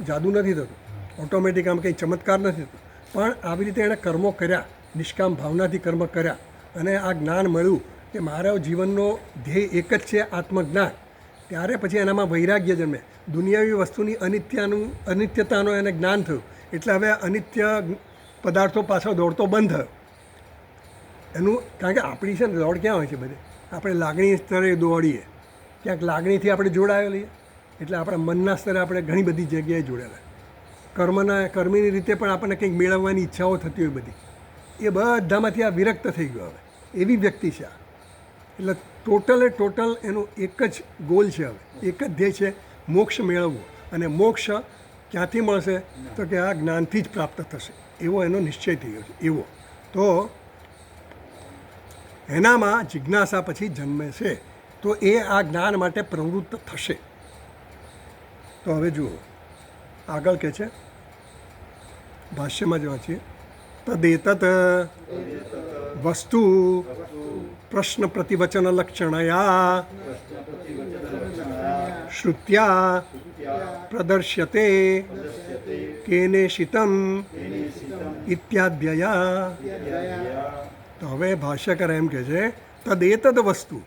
જાદુ નથી થતું, ઓટોમેટિક આમ કંઈ ચમત્કાર નથી થતું, પણ આવી રીતે એણે કર્મો કર્યા, નિષ્કામ ભાવનાથી કર્મ કર્યા અને આ જ્ઞાન મળ્યું કે મારા જીવનનો ધ્યેય એક જ છે આત્મજ્ઞાન. ત્યારે પછી એનામાં વૈરાગ્ય જન્મે. દુનિયાવી વસ્તુની અનિત્યતાનો એને જ્ઞાન થયું. એટલે હવે અનિત્ય પદાર્થો પાછળ દોડતો બંધ થયો એનું. કારણ કે આપણી છે ને દોડ ક્યાં હોય છે? બધે આપણે લાગણી સ્તરે દોડીએ, ક્યાંક લાગણીથી આપણે જોડાયેલી, એટલે આપણા મનના સ્તરે આપણે ઘણી બધી જગ્યાએ જોડેલા. કર્મની રીતે પણ આપણને કંઈક મેળવવાની ઈચ્છાઓ થતી હોય બધી, એ બધામાંથી આ વિરક્ત થઈ ગયો. હવે એવી વ્યક્તિ છે આ. એટલે ટોટલ એનું એક જ ગોલ છે, હવે એક જ ધ્યેય છે, મોક્ષ મેળવવો. અને મોક્ષ ક્યાંથી મળશે? તો કે આ જ્ઞાનથી જ પ્રાપ્ત થશે, એવો એનો નિશ્ચય થઈ ગયો છે. એવો તો એનામાં જિજ્ઞાસા પછી જન્મે છે, તો એ આ જ્ઞાન માટે પ્રવૃત્ત થશે. તો હવે જુઓ આગળ કહે છે, ભાષ્યમાં જ વાંચીએ, તદેતત વસ્તુ પ્રશ્ન પ્રતિવચન લક્ષણયા શ્રુત્યા પ્રદર્શ્યતે કેનેશિતમ ઇત્યાદ્યયા. તો હવે ભાષ્યકાર એમ કહે છે તદેતદ વસ્તુ,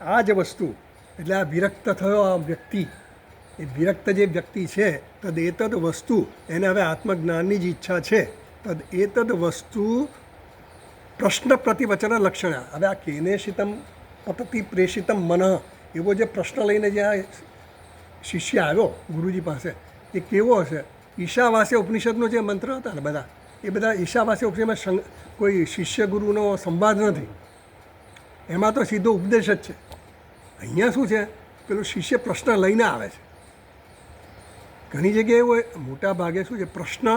આ જ વસ્તુ એટલે આ વિરક્ત થયો આ વ્યક્તિ, એ વિરક્ત જે વ્યક્તિ છે, તદેતદ વસ્તુ, એને હવે આત્મજ્ઞાનની જ ઈચ્છા છે. તદેતદ વસ્તુ પ્રશ્ન પ્રતિવચન લક્ષણ. હવે આ કેનેશિતમ પતતિ પ્રેષિતમ મન એવો જે પ્રશ્ન લઈને જે આ શિષ્ય આવ્યો ગુરુજી પાસે, એ કેવો હશે? ઈશાવાસ્ય ઉપનિષદનો જે મંત્ર હતા ને બધા, એ બધા ઈશાવાસ્ય ઉપનિષદમાં કોઈ શિષ્ય ગુરુનો સંવાદ નથી, એમાં તો સીધો ઉપદેશ જ છે. અહીંયા શું છે, પેલું શિષ્ય પ્રશ્ન લઈને આવે છે. ઘણી જગ્યાએ એવું મોટા ભાગે શું છે, પ્રશ્ન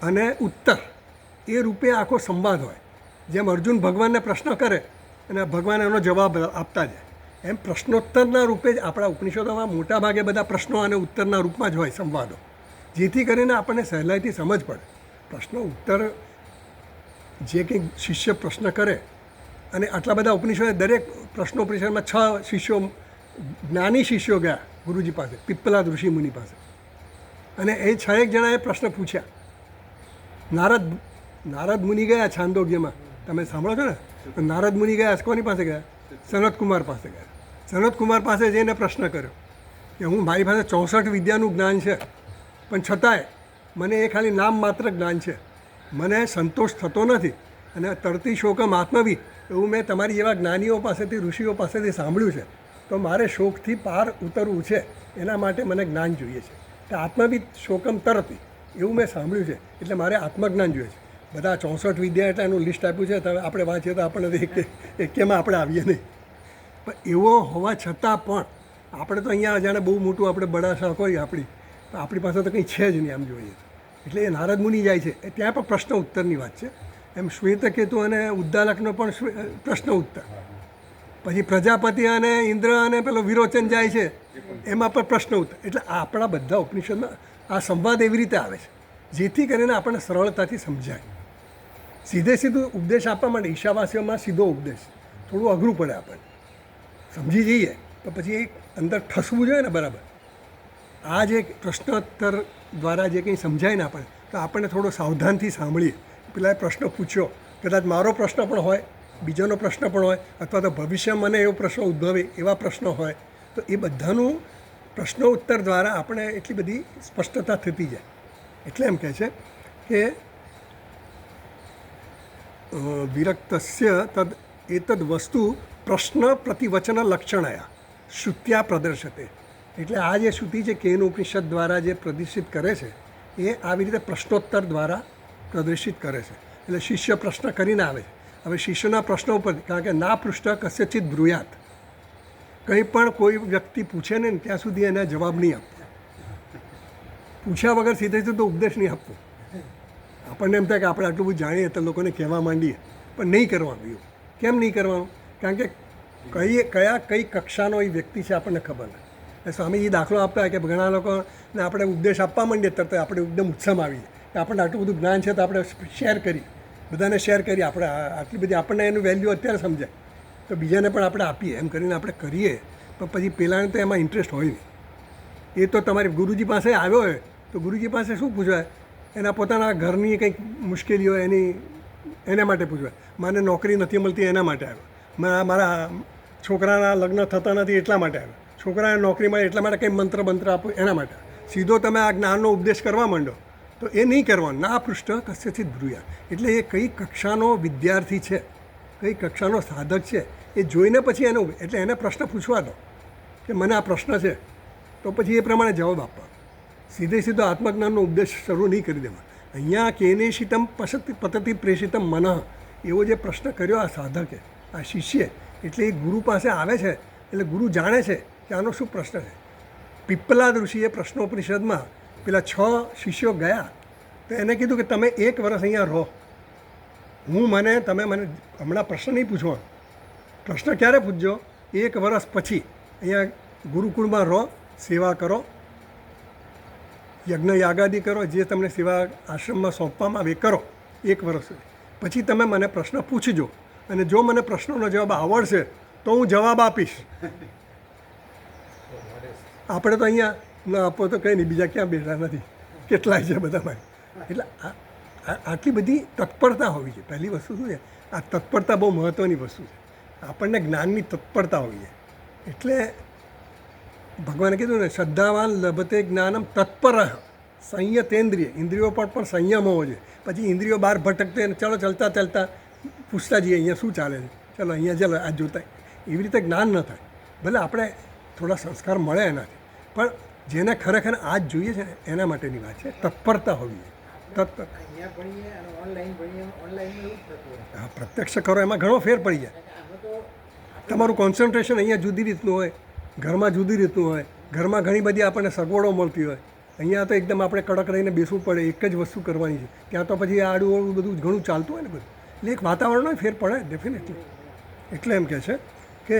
અને ઉત્તર એ રૂપે આખો સંવાદ હોય. જેમ અર્જુન ભગવાનને પ્રશ્ન કરે અને ભગવાન એનો જવાબ આપતા જાય, એમ પ્રશ્નોત્તરના રૂપે જ આપણા ઉપનિષદોમાં મોટા ભાગે બધા પ્રશ્નો અને ઉત્તરના રૂપમાં જ હોય સંવાદો, જેથી કરીને આપણને સહેલાઈથી સમજ પડે. પ્રશ્નો ઉત્તર જે કંઈક શિષ્ય પ્રશ્ન કરે, અને આટલા બધા ઉપનિષદો, દરેક પ્રશ્નોપનિષદમાં 6 શિષ્યો, જ્ઞાની શિષ્યો ગયા ગુરુજી પાસે, પિપ્પલાદ ઋષિ મુનિ પાસે, અને એ 6 જણાએ પ્રશ્ન પૂછ્યા. નારદ મુનિ ગયા છાંદોગ્યમાં, તમે સાંભળો છો ને? નારદ મુનિ ગયા કોની પાસે ગયા? સનતકુમાર પાસે ગયા. સનતકુમાર પાસે જઈને પ્રશ્ન કર્યો કે મારી પાસે 64 વિદ્યાનું જ્ઞાન છે, પણ છતાંય મને એ ખાલી નામ માત્ર જ્ઞાન છે, મને સંતોષ થતો નથી, અને તરતી શોકમ આત્મવિદ એવું મેં તમારી જેવા જ્ઞાનીઓ પાસેથી, ઋષિઓ પાસેથી સાંભળ્યું છે. તો મારે શોકથી પાર ઉતરવું છે, એના માટે મને જ્ઞાન જોઈએ છે. કે આત્મવિદ શોકમ તરતી એવું મેં સાંભળ્યું છે, એટલે મારે આત્મજ્ઞાન જોઈએ છે. બધા 64 વિદ્યા એટલે એનું લિસ્ટ આપ્યું છે, તમે આપણે વાંચીએ તો આપણને એકેમાં આપણે આવીએ નહીં. પણ એવો હોવા છતાં પણ આપણે તો અહીંયા જાણે બહુ મોટું આપણે બળાશા હોય આપણી પાસે તો કંઈ છે જ નહીં આમ જોઈએ. એટલે એ નારદ મુનિ જાય છે, ત્યાં પણ પ્રશ્ન ઉત્તરની વાત છે. એમ શ્વેતકેતુ અને ઉદ્દાલકનો પણ પ્રશ્ન ઉત્તર. પછી પ્રજાપતિ અને ઇન્દ્ર અને પેલો વિરોચન જાય છે, એમાં પણ પ્રશ્ન ઉત્તર. એટલે આપણા બધા ઉપનિષદમાં આ સંવાદ એવી રીતે આવે છે, જેથી કરીને આપણને સરળતાથી સમજાય. સીધું ઉપદેશ આપવા માટે ઈશાવાસ્યમાં સીધો ઉપદેશ થોડું અઘરું પડે આપણને, સમજી જઈએ તો પછી એ અંદર ઠસવું જોઈએ ને બરાબર. આ જે પ્રશ્નોત્તર દ્વારા જે કંઈ સમજાય ને આપણને, તો આપણને થોડો સાવધાનથી સાંભળીએ. પેલા પ્રશ્ન પૂછ્યો, કદાચ મારો પ્રશ્ન પણ હોય, બીજાનો પ્રશ્ન પણ હોય, અથવા તો ભવિષ્યમાં મને એવો પ્રશ્ન ઉદ્ભવે એવા પ્રશ્નો હોય, તો એ બધાનું પ્રશ્નો ઉત્તર દ્વારા આપણે એટલી બધી સ્પષ્ટતા થતી જાય. એટલે એમ કહે છે કે વિરક્તસ્ય તદ એતદ વસ્તુ પ્રશ્ન પ્રતિવચન લક્ષણયા શ્રુત્યા પ્રદર્શતે. એટલે આ જે શ્રુતિ છે કેન ઉપનિષદ દ્વારા જે પ્રદર્શિત કરે છે, એ આવી રીતે પ્રશ્નોત્તર દ્વારા પ્રદર્શિત કરે છે. એટલે શિષ્ય પ્રશ્ન કરીને આવે છે. હવે શિષ્યના પ્રશ્નો ઉપર, કારણ કે ના પૃષ્ઠ કસ્યચિત બ્રુયાત, કંઈ પણ કોઈ વ્યક્તિ પૂછે ને ત્યાં સુધી એને જવાબ નહીં આપવો. પૂછ્યા વગર સીધો ઉપદેશ નહીં આપવો. આપણને એમ થાય કે આપણે આટલું બધું જાણીએ તો લોકોને કહેવા માંડીએ, પણ નહીં કરવાનું એવું. કેમ નહીં કરવાનું? કારણ કે કઈ કક્ષાનો એ વ્યક્તિ છે આપણને ખબર નથી. સ્વામીજી દાખલો આપતા હોય કે ઘણા લોકોને આપણે ઉપદેશ આપવા માંડીએ તરત આપણે એકદમ ઉત્સાહમાં આવીએ કે આપણને આટલું બધું જ્ઞાન છે તો આપણે શેર કરીએ, બધાને શેર કરીએ. આપણે આટલી બધી આપણને એનું વેલ્યુ અત્યારે સમજાય તો બીજાને પણ આપણે આપીએ, એમ કરીને આપણે કરીએ. પણ પછી પેલાને તો એમાં ઇન્ટરેસ્ટ હોય નહીં. એ તો તમારી ગુરુજી પાસે આવ્યો હોય તો ગુરુજી પાસે શું પૂછવાય? એના પોતાના ઘરની કંઈક મુશ્કેલી હોય એના માટે પૂછવાય. મને નોકરી નથી મળતી એના માટે આવ્યો, મારા છોકરાના લગ્ન થતા નથી એટલા માટે આવ્યો, છોકરાને નોકરી મળે એટલા માટે કંઈ મંત્ર આપો એના માટે. સીધો તમે આ જ્ઞાનનો ઉપદેશ કરવા માંડો તો એ નહીં કરવાનું. ના પૃષ્ઠ કસ્યચિત બ્રુયા. એટલે એ કઈ કક્ષાનો વિદ્યાર્થી છે, કઈ કક્ષાનો સાધક છે, એ જોઈને પછી એટલે એને પ્રશ્ન પૂછવા દો કે મને આ પ્રશ્ન છે, તો પછી એ પ્રમાણે જવાબ આપવા. સીધો આત્મજ્ઞાનનો ઉપદેશ શરૂ નહીં કરી દેવા. અહીંયા કેનેશિતમ પતતિ પ્રેષિતમ મન એવો જે પ્રશ્ન કર્યો આ સાધકે, આ શિષ્ય, એટલે એ ગુરુ પાસે આવે છે. એટલે ગુરુ જાણે છે કે આનો શું પ્રશ્ન છે. પિપ્પલાદ ઋષિએ પ્રશ્નોપનિષદમાં પેલા 6 શિષ્યો ગયા તો એને કીધું કે તમે 1 વર્ષ અહીંયા રહો, તમે મને હમણાં પ્રશ્ન નહીં પૂછવાનો, પ્રશ્ન ક્યારે પૂછજો? 1 વર્ષ પછી અહીંયા ગુરુકુળમાં રહો, સેવા કરો, યજ્ઞ યાગાદી કરો, જે તમને સેવા આશ્રમમાં સોંપવામાં આવે કરો 1 વર્ષ સુધી. પછી તમે મને પ્રશ્ન પૂછજો, અને જો મને પ્રશ્નોનો જવાબ આવડશે તો હું જવાબ આપીશ. આપણે તો અહીંયા ન આપો તો કંઈ નહીં, બીજા ક્યાં બેઠા નથી, કેટલાય છે બધામાં. એટલે આટલી બધી તત્પરતા હોવી છે. પહેલી વસ્તુ શું છે, આ તત્પરતા બહુ મહત્ત્વની વસ્તુ છે. આપણને જ્ઞાનની તત્પરતા હોવી છે. એટલે ભગવાને કીધું ને, શ્રદ્ધાવાન લભતે જ્ઞાનમ તત્પર સંયતેન્દ્રિય. ઇન્દ્રિયો પર પણ સંયમ હોવો જોઈએ. પછી ઇન્દ્રિયો બહાર ભટકતે ચાલો ચાલતા પૂછતા જઈએ અહીંયા શું ચાલે છે, ચલો અહીંયા ચાલો આ જોતા, એવી રીતે જ્ઞાન ન થાય. ભલે આપણે થોડા સંસ્કાર મળે એનાથી, પણ જેને ખરેખર આ જ જોઈએ છે એના માટેની વાત છે. તત્પરતા હોવી જોઈએ. હા, પ્રત્યક્ષ કરો એમાં ઘણો ફેર પડી જાય. તમારું કોન્સન્ટ્રેશન અહીંયા જુદી રીતનું હોય, ઘરમાં જુદી રીતનું હોય. ઘરમાં ઘણી બધી આપણને સગવડો મળતી હોય, અહીંયા તો એકદમ આપણે કડક રહીને બેસવું પડે, એક જ વસ્તુ કરવાની છે. ત્યાં તો પછી આડું ઓળું બધું ઘણું ચાલતું હોય ને બધું, એટલે એક વાતાવરણનો ફેર પડે ડેફિનેટલી. એટલે એમ કહે છે કે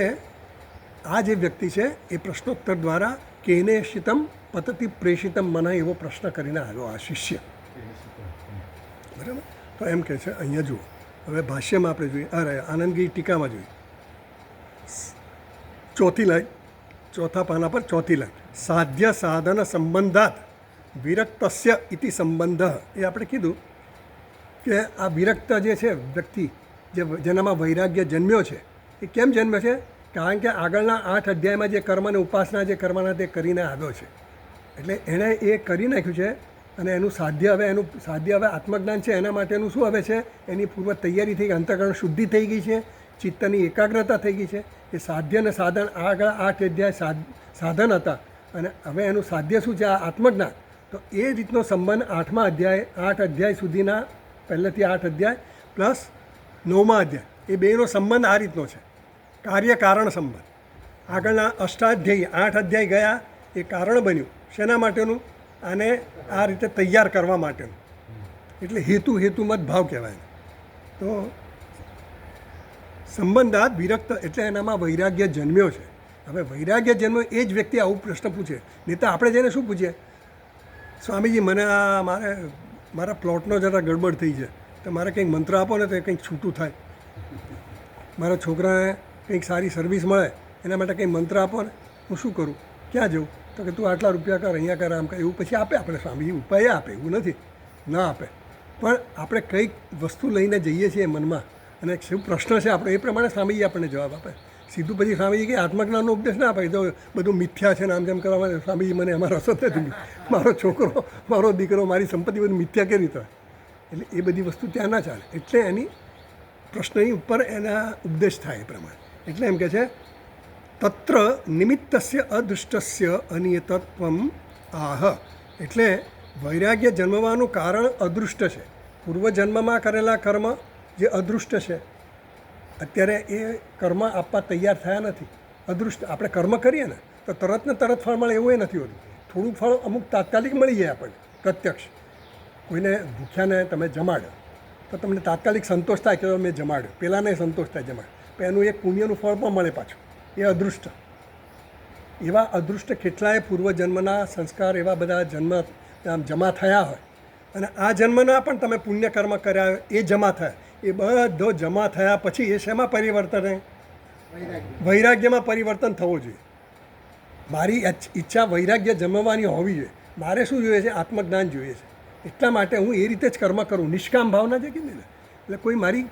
આ જે વ્યક્તિ છે એ પ્રશ્નોત્તર દ્વારા કેને શિતમ પતતિ પ્રેષિતમ મના એવો પ્રશ્ન કરીને આવ્યો આ શિષ્ય. બરાબર. તો એમ કહે છે અહીંયા જુઓ, હવે ભાષ્યમાં આપણે જોઈએ, અરે આનંદગીરી ટીકામાં જોઈએ, ચોથી લાઈન, ચોથા પાના પર ચોથી લાઈન, સાધ્ય સાધન સંબંધાત વિરક્તસ્ય ઇતિ સંબંધ. એ આપણે કીધું કે આ વિરક્ત જે છે વ્યક્તિ, જેનામાં વૈરાગ્ય જન્મ્યો છે, એ કેમ જન્મ્યો છે? કારણ કે આગળના 8 અધ્યાયમાં જે કર્મ અને ઉપાસના જે કરવાના તે કરીને આવ્યો છે, એટલે એણે એ કરી નાખ્યું છે. અને એનું સાધ્ય હવે આત્મજ્ઞાન છે. એના માટેનું શું હવે છે? એની પૂર્વ તૈયારી થઈ ગઈ, અંતઃકરણ શુદ્ધિ થઈ ગઈ છે, ચિત્તની એકાગ્રતા થઈ ગઈ છે. એ સાધ્ય અને સાધન આગળ 8 અધ્યાય સાધન હતા, અને હવે એનું સાધ્ય શું છે? આ આત્મજ્ઞાન. તો એ રીતનો સંબંધ 8મા અધ્યાય, 8 અધ્યાય સુધીના, પહેલેથી 8 અધ્યાય પ્લસ 9મા અધ્યાય, એ બેનો સંબંધ આ રીતનો છે, કાર્યકારણ સંબંધ. આગળના અષ્ટાધ્યાયી 8 અધ્યાય ગયા, એ કારણ બન્યું શેના માટેનું? આને આ રીતે તૈયાર કરવા માટેનું. એટલે હેતુમત ભાવ કહેવાય. તો સંબંધાત વિરક્ત એટલે એનામાં વૈરાગ્ય જન્મ્યો છે. હવે વૈરાગ્ય જન્મ્યો એ જ વ્યક્તિ આવું પ્રશ્ન પૂછે. નહીં તો આપણે જઈને શું પૂછીએ? સ્વામીજી, મને આ મારા પ્લોટનો જરા ગડબડ થઈ છે, તો મારે કંઈક મંત્ર આપો ને તો એ કંઈક છૂટું થાય. મારા છોકરાને કંઈક સારી સર્વિસ મળે એના માટે કંઈક મંત્ર આપો ને, હું શું કરું, ક્યાં જવું? તો કે તું આટલા રૂપિયા કર, અહીંયા કર, આમ કર. એવું પછી આપે આપણે સ્વામીજી ઉપાય આપે, એવું નથી ના આપે. પણ આપણે કંઈક વસ્તુ લઈને જઈએ છીએ મનમાં, અને શું પ્રશ્ન છે આપણો, એ પ્રમાણે સ્વામીજી આપણને જવાબ આપે. સીધું પછી સ્વામીજી કે આત્મજ્ઞાનનો ઉપદેશ ના આપે, તો બધું મિથ્યા છે ને આમ જેમ કરવા માટે. સ્વામીજી, મને એમાં રસ જ નથી, મારો છોકરો, મારો દીકરો, મારી સંપત્તિ બધું મિથ્યા કેવી રીતે હોય? એટલે એ બધી વસ્તુ ત્યાં ના ચાલે. એટલે એની પ્રશ્નની ઉપર એના ઉપદેશ થાય એ પ્રમાણે. એટલે એમ કહે છે તત્ર નિમિત્તસ્ય અદૃષ્ટસ્ય અનિયતત્વમ આહ. એટલે વૈરાગ્ય જન્મવાનું કારણ અદૃષ્ટ છે. પૂર્વજન્મમાં કરેલા કર્મ જે અદૃષ્ટ છે, અત્યારે એ કર્મ આપવા તૈયાર થયા નથી. અદૃષ્ટ. આપણે કર્મ કરીએ ને તો તરત ને તરત ફળ મળે એવું એ નથી હોતું. થોડુંક ફળ અમુક તાત્કાલિક મળી જાય આપણને પ્રત્યક્ષ. કોઈને ભૂખ્યાને તમે જમાડો તો તમને તાત્કાલિક સંતોષ થાય કે મેં જમાડ્યો, પહેલાંને સંતોષ થાય જમાડ, પણ એનું એક પુણ્યનું ફળ પણ મળે પાછું. એ અદૃષ્ટ. એવા અદૃષ્ટ કેટલાય પૂર્વજન્મના સંસ્કાર એવા બધા જમા થયા હોય, અને આ જન્મના પણ તમે પુણ્ય કર્મ કર્યા હોય, એ જમા થયા. એ બધો જમા થયા પછી એ શેમાં પરિવર્તન? વૈરાગ્યમાં પરિવર્તન થવું જોઈએ. મારી ઈચ્છા વૈરાગ્ય જમવાની હોવી જોઈએ. મારે શું જોઈએ છે? આત્મજ્ઞાન જોઈએ છે. એટલા માટે હું એ રીતે જ કર્મ કરું. નિષ્કામ ભાવના જે કીધી ને, એટલે કોઈ મારી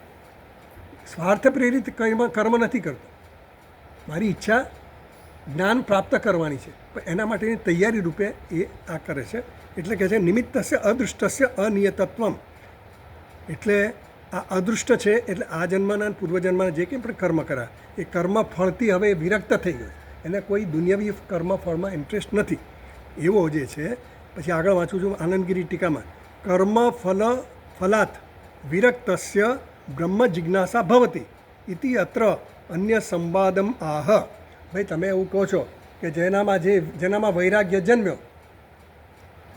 સ્વાર્થ પ્રેરિત કર્મ નથી કરતો. મારી ઈચ્છા જ્ઞાન પ્રાપ્ત કરવાની છે, પણ એના માટેની તૈયારી રૂપે એ આ કરે છે. એટલે કહે છે નિમિત્તસ્ય અદૃષ્ટસ્ય અનિયતત્વમ. એટલે આ અદૃષ્ટ છે, એટલે આ જન્મના પૂર્વજન્મના જે કંઈ પણ કર્મ કર્યા એ કર્મ ફળથી હવે વિરક્ત થઈ ગયો. એને કોઈ દુનિયાવી કર્મ ફળમાં ઇન્ટરેસ્ટ નથી એવો જે છે. પછી આગળ વાંચું છું આનંદગીરી ટીકામાં, કર્મ ફલાત વિરક્તસ્ય બ્રહ્મ જિજ્ઞાસા ભવતી ઇતિ અત્ર અન્ય સંવાદમ આહ. ભાઈ, તમે એવું કહો છો કે જેનામાં વૈરાગ્ય જન્મ્યો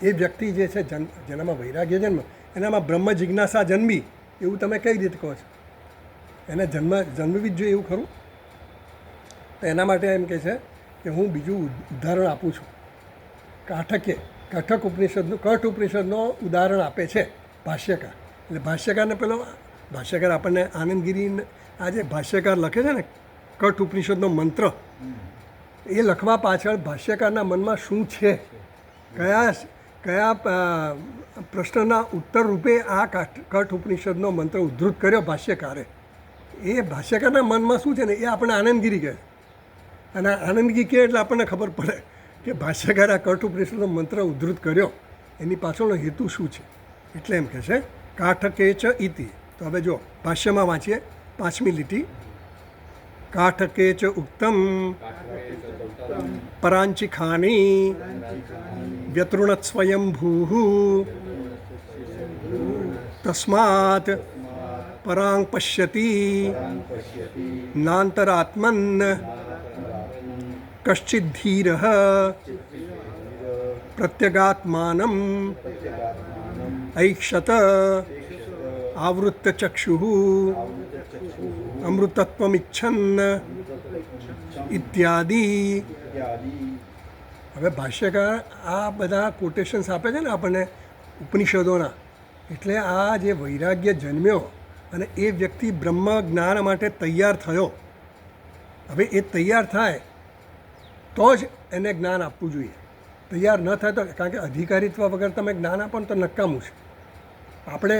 એ વ્યક્તિ જે છે, જેનામાં વૈરાગ્ય જન્મ્યો એનામાં બ્રહ્મ જિજ્ઞાસા જન્મી, એવું તમે કઈ રીતે કહો છો? એને જન્મવી જ જોઈએ એવું ખરું? તો એના માટે એમ કહે છે કે હું બીજું ઉદાહરણ આપું છું. કઠ ઉપનિષદનો ઉદાહરણ આપે છે ભાષ્યકાર. એટલે ભાષ્યકારને પેલો ભાષ્યકાર આપણને આનંદગીરી આ જે ભાષ્યકાર લખે છે ને કઠ ઉપનિષદનો મંત્ર, એ લખવા પાછળ ભાષ્યકારના મનમાં શું છે, કયા પ્રશ્નના ઉત્તર રૂપે આ કઠ ઉપનિષદનો મંત્ર ઉદ્ધૃત કર્યો ભાષ્યકારે, એ ભાષ્યકારના મનમાં શું છે ને એ આપણે આનંદગીરી કહે. અને આનંદગીરી કહે એટલે આપણને ખબર પડે કે ભાષ્યકારે આ કઠ ઉપનિષદનો મંત્ર ઉદ્ધૃત કર્યો, એની પાછળનો હેતુ શું છે. એટલે એમ કહે છે કાઠકે ચ ઇતિ. તો તો હવે જો ભાષ્યમાં વાંચીએ 5મી લીટી. કાઠકે ચ ઉક્તમ પરાંચિખાની વ્યતૃણત સ્વયંભૂ તસ્માત પરાંગ પશ્યતિ નાંતરાત્મન કશ્ચિદ ધીરઃ પ્રત્યગાત્માનમ ઐક્ષત આવૃત્તચક્ષુઃ અમૃતત્વમિચ્છન ઇત્યાદિ. હવે ભાષ્યકાર આ બધા કોટેશન્સ આપે છે ને આપણને ઉપનિષદોના, એટલે આ જે વૈરાગ્ય જન્મ્યો અને એ વ્યક્તિ બ્રહ્મ જ્ઞાન માટે તૈયાર થયો. હવે એ તૈયાર થાય તો જ એને જ્ઞાન આપવું જોઈએ. તૈયાર ન થાય તો, કારણ કે અધિકારીત્વ વગર તમે જ્ઞાન આપો ને તો નકામું છે. આપણે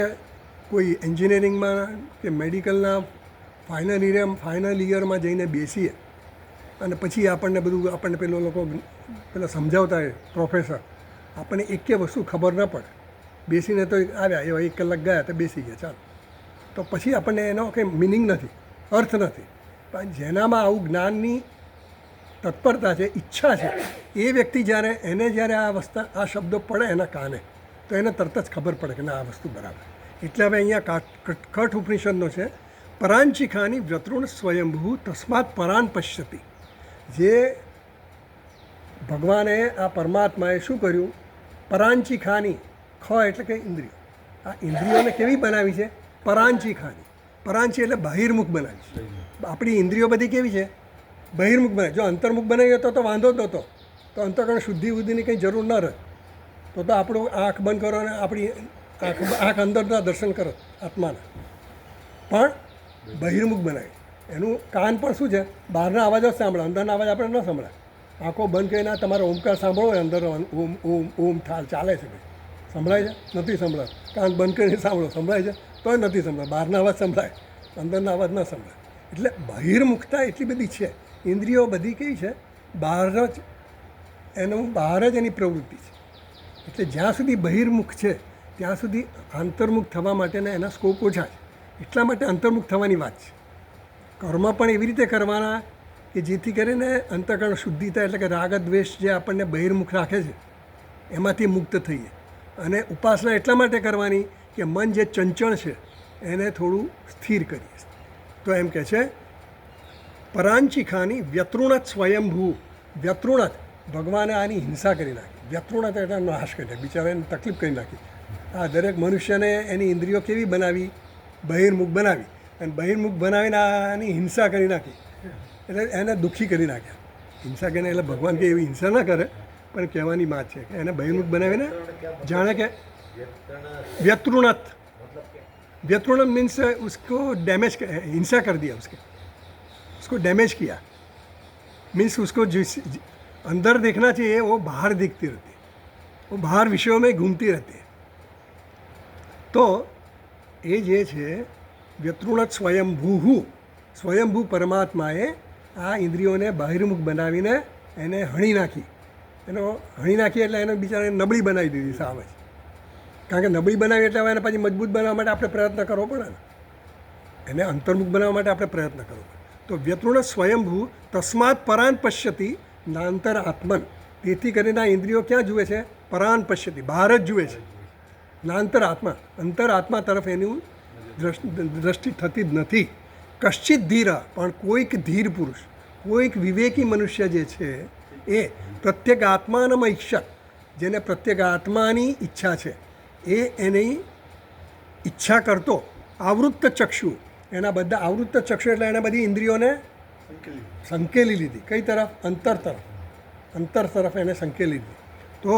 કોઈ એન્જિનિયરિંગમાં કે મેડિકલના ફાઇનલ યરમાં જઈને બેસીએ અને પછી આપણને પેલો લોકો પેલા સમજાવતા હોય પ્રોફેસર, આપણને એકે વસ્તુ ખબર ન પડે. બેસીને તો આવ્યા એવા 1 કલાક ગયા તો બેસી ગયા, ચાલો. તો પછી આપણને એનો કંઈ મિનિંગ નથી, અર્થ નથી. પણ જેનામાં આવું જ્ઞાનની તત્પરતા છે, ઈચ્છા છે, એ વ્યક્તિ જ્યારે આ શબ્દો પડે એના કાને, તો એને તરત જ ખબર પડે કે ના આ વસ્તુ બરાબર. એટલે હવે અહીંયા કઠ ઉપનિષદનો છે પરાંચિખાની વ્યતૃણ સ્વયંભૂ તસ્માત પરાન પશ્યતિ. જે ભગવાને આ પરમાત્માએ શું કર્યું? પરાંચિખાની, ખ એટલે કે ઇન્દ્રિયો. આ ઇન્દ્રિયોને કેવી બનાવી છે? પરાંચિખાની. પરાંચી એટલે બહિર્મુખ બનાવી છે. આપણી ઇન્દ્રિયો બધી કેવી છે? બહિર્મુખ બનાવી. જો અંતર્મુખ બનાવી હતો તો વાંધો જ નહોતો, તો અંતઃકરણ શુદ્ધિ બુદ્ધિની કંઈ જરૂર ન રહે. તો આપણું આંખ બંધ કરો અને આપણી આંખ અંદરના દર્શન કરો આત્માના. પણ બહિર્મુખ બનાવી. એનું કાન પણ શું છે? બહારના અવાજ જ સાંભળે, અંદરના અવાજ આપણે ન સંભળાય. આંખો બંધ કરીને તમારો ઓમકાર સાંભળો હોય, અંદર ઓમ ઓમ ઓમ થાલ ચાલે છે, સંભળાય છે? નથી સંભળાય. કાન બંધ કરીને સાંભળો, સંભળાય છે? તોય નથી સંભળાય. બહારના અવાજ સંભળાય, અંદરના અવાજ ન સંભળાય. એટલે બહિર્મુખતા એટલી બધી છે. ઇન્દ્રિયો બધી કેવી છે? બહાર જ એની પ્રવૃત્તિ છે. એટલે જ્યાં સુધી બહિર્મુખ છે ત્યાં સુધી આંતર્મુખ થવા માટેના એના સ્કોપ ઓછા છે. એટલા માટે અંતર્મુખ થવાની વાત છે. કર્મ પણ એવી રીતે કરવાના કે જેથી કરીને અંતઃકરણ શુદ્ધિ થાય. એટલે કે રાગ દ્વેષ જે આપણને બહિર્મુખ રાખે છે એમાંથી મુક્ત થઈએ. અને ઉપાસના એટલા માટે કરવાની કે મન જે ચંચળ છે એને થોડું સ્થિર કરીએ. તો એમ કહે છે પરાંચિખાની વ્યતૃણત સ્વયંભૂ. વ્યતૃણત, ભગવાને આની હિંસા કરી નાખી. વ્યતૃણત એટલે નાશ કરી નાખી, બિચારા એને તકલીફ કરી નાખી. આ દરેક મનુષ્યને એની ઇન્દ્રિયો કેવી બનાવી? બહિર્મુખ બનાવી. અને બહિર્મુખ બનાવીને આની હિંસા કરી નાખી. એટલે એને દુઃખી કરી નાખ્યા. હિંસા કરીને, એટલે ભગવાન કે એવી હિંસા ના કરે, પણ કહેવાની વાત છે કે એને બહિર્મુખ બનાવીને જાણે કે व्यतृणत. व्यतृणत मीन्स उसको डैमेज, हिंसा कर दिया, उसको डैमेज किया. मीन्स उसको जिस अंदर देखना चाहिए वो बाहर दिखती रहती है, वो बाहर विषयों में घूमती रहती है. तो ये जे છે વ્યતૃણત સ્વયંભૂ પરમાત્માએ આ ઇન્દ્રિયોને બહિર્મુખ બનાવીને એને હણી નાખી. એટલે એને બિચારાને નબળી બનાવી દીધી સામે જ. કારણ કે નબળી બનાવી એટલે હવે એને પછી મજબૂત બનાવવા માટે આપણે પ્રયત્ન કરવો પડે ને. એને અંતર્મુખ બનાવવા માટે આપણે પ્રયત્ન કરવો પડે. તો વ્યતૃણત સ્વયંભૂ તસ્માત પરાન પશ્યતિ નાંતર આત્મન. તેથી કરીને આ ઇન્દ્રિયો ક્યાં જુએ છે? પરાન પશ્યતિ, બહાર જ જુએ છે. નાંતર આત્મા, અંતર આત્મા તરફ એની દ્રષ્ટિ થતી જ નથી. કશ્ચિત ધીર, પણ કોઈક ધીર પુરુષ, કોઈક વિવેકી મનુષ્ય જે છે એ પ્રત્યેક આત્માનમ ઈચ્છત, જેને પ્રત્યેક આત્માની ઈચ્છા છે, એ એની ઈચ્છા કરતો આવૃત્ત ચક્ષુ, એના બધા આવૃત્ત ચક્ષુ એટલે એણે બધી ઇન્દ્રિયોને સંકેલી લીધી. કઈ તરફ? અંતર તરફ એને સંકેલી લીધી. તો